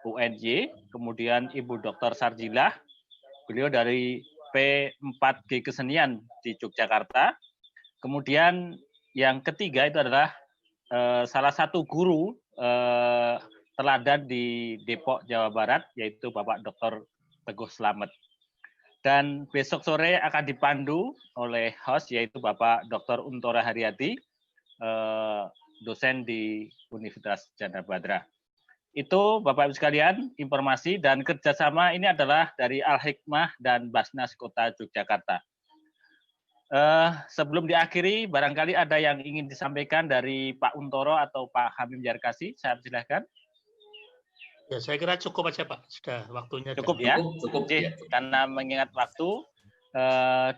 UNY, kemudian Ibu Dr. Sarjilah, beliau dari P4G Kesenian di Yogyakarta. Kemudian yang ketiga itu adalah salah satu guru teladan di Depok, Jawa Barat, yaitu Bapak Dr. Teguh Slamet. Dan besok sore akan dipandu oleh host, yaitu Bapak Dr. Untora Haryati, dosen di Universitas Jana Badra. Itu Bapak Ibu sekalian, informasi dan kerjasama ini adalah dari Al-Hikmah dan Basnas Kota Yogyakarta. Sebelum diakhiri, barangkali ada yang ingin disampaikan dari Pak Untoro atau Pak Hamim Yarkasi, saya persilahkan. Ya, saya kira cukup aja Pak, sudah waktunya. Cukup ya, cukup ya. Karena mengingat waktu,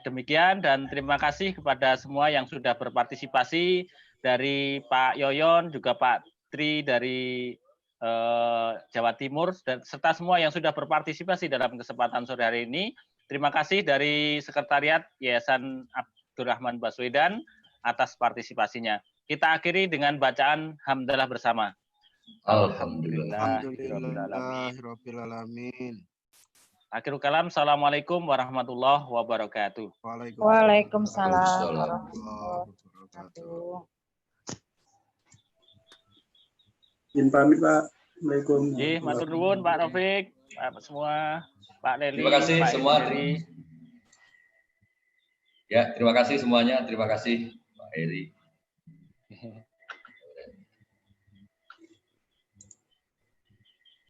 demikian dan terima kasih kepada semua yang sudah berpartisipasi, dari Pak Yoyon, juga Pak Tri dari Jawa Timur, dan serta semua yang sudah berpartisipasi dalam kesempatan sore hari ini. Terima kasih dari Sekretariat Yayasan Abdurrahman Baswedan atas partisipasinya. Kita akhiri dengan bacaan hamdalah bersama. Alhamdulillahirabbil alamin. Akhirul kalam, assalamualaikum warahmatullahi wabarakatuh. Waalaikumsalam warahmatullahi wabarakatuh. Izin pamit Pak. Assalamualaikum. Matur nuwun Pak Rafiq, Pak semua, Pak Leli. Terima kasih Pak semua. Eri. Ya, terima kasih semuanya. Terima kasih Pak Eri.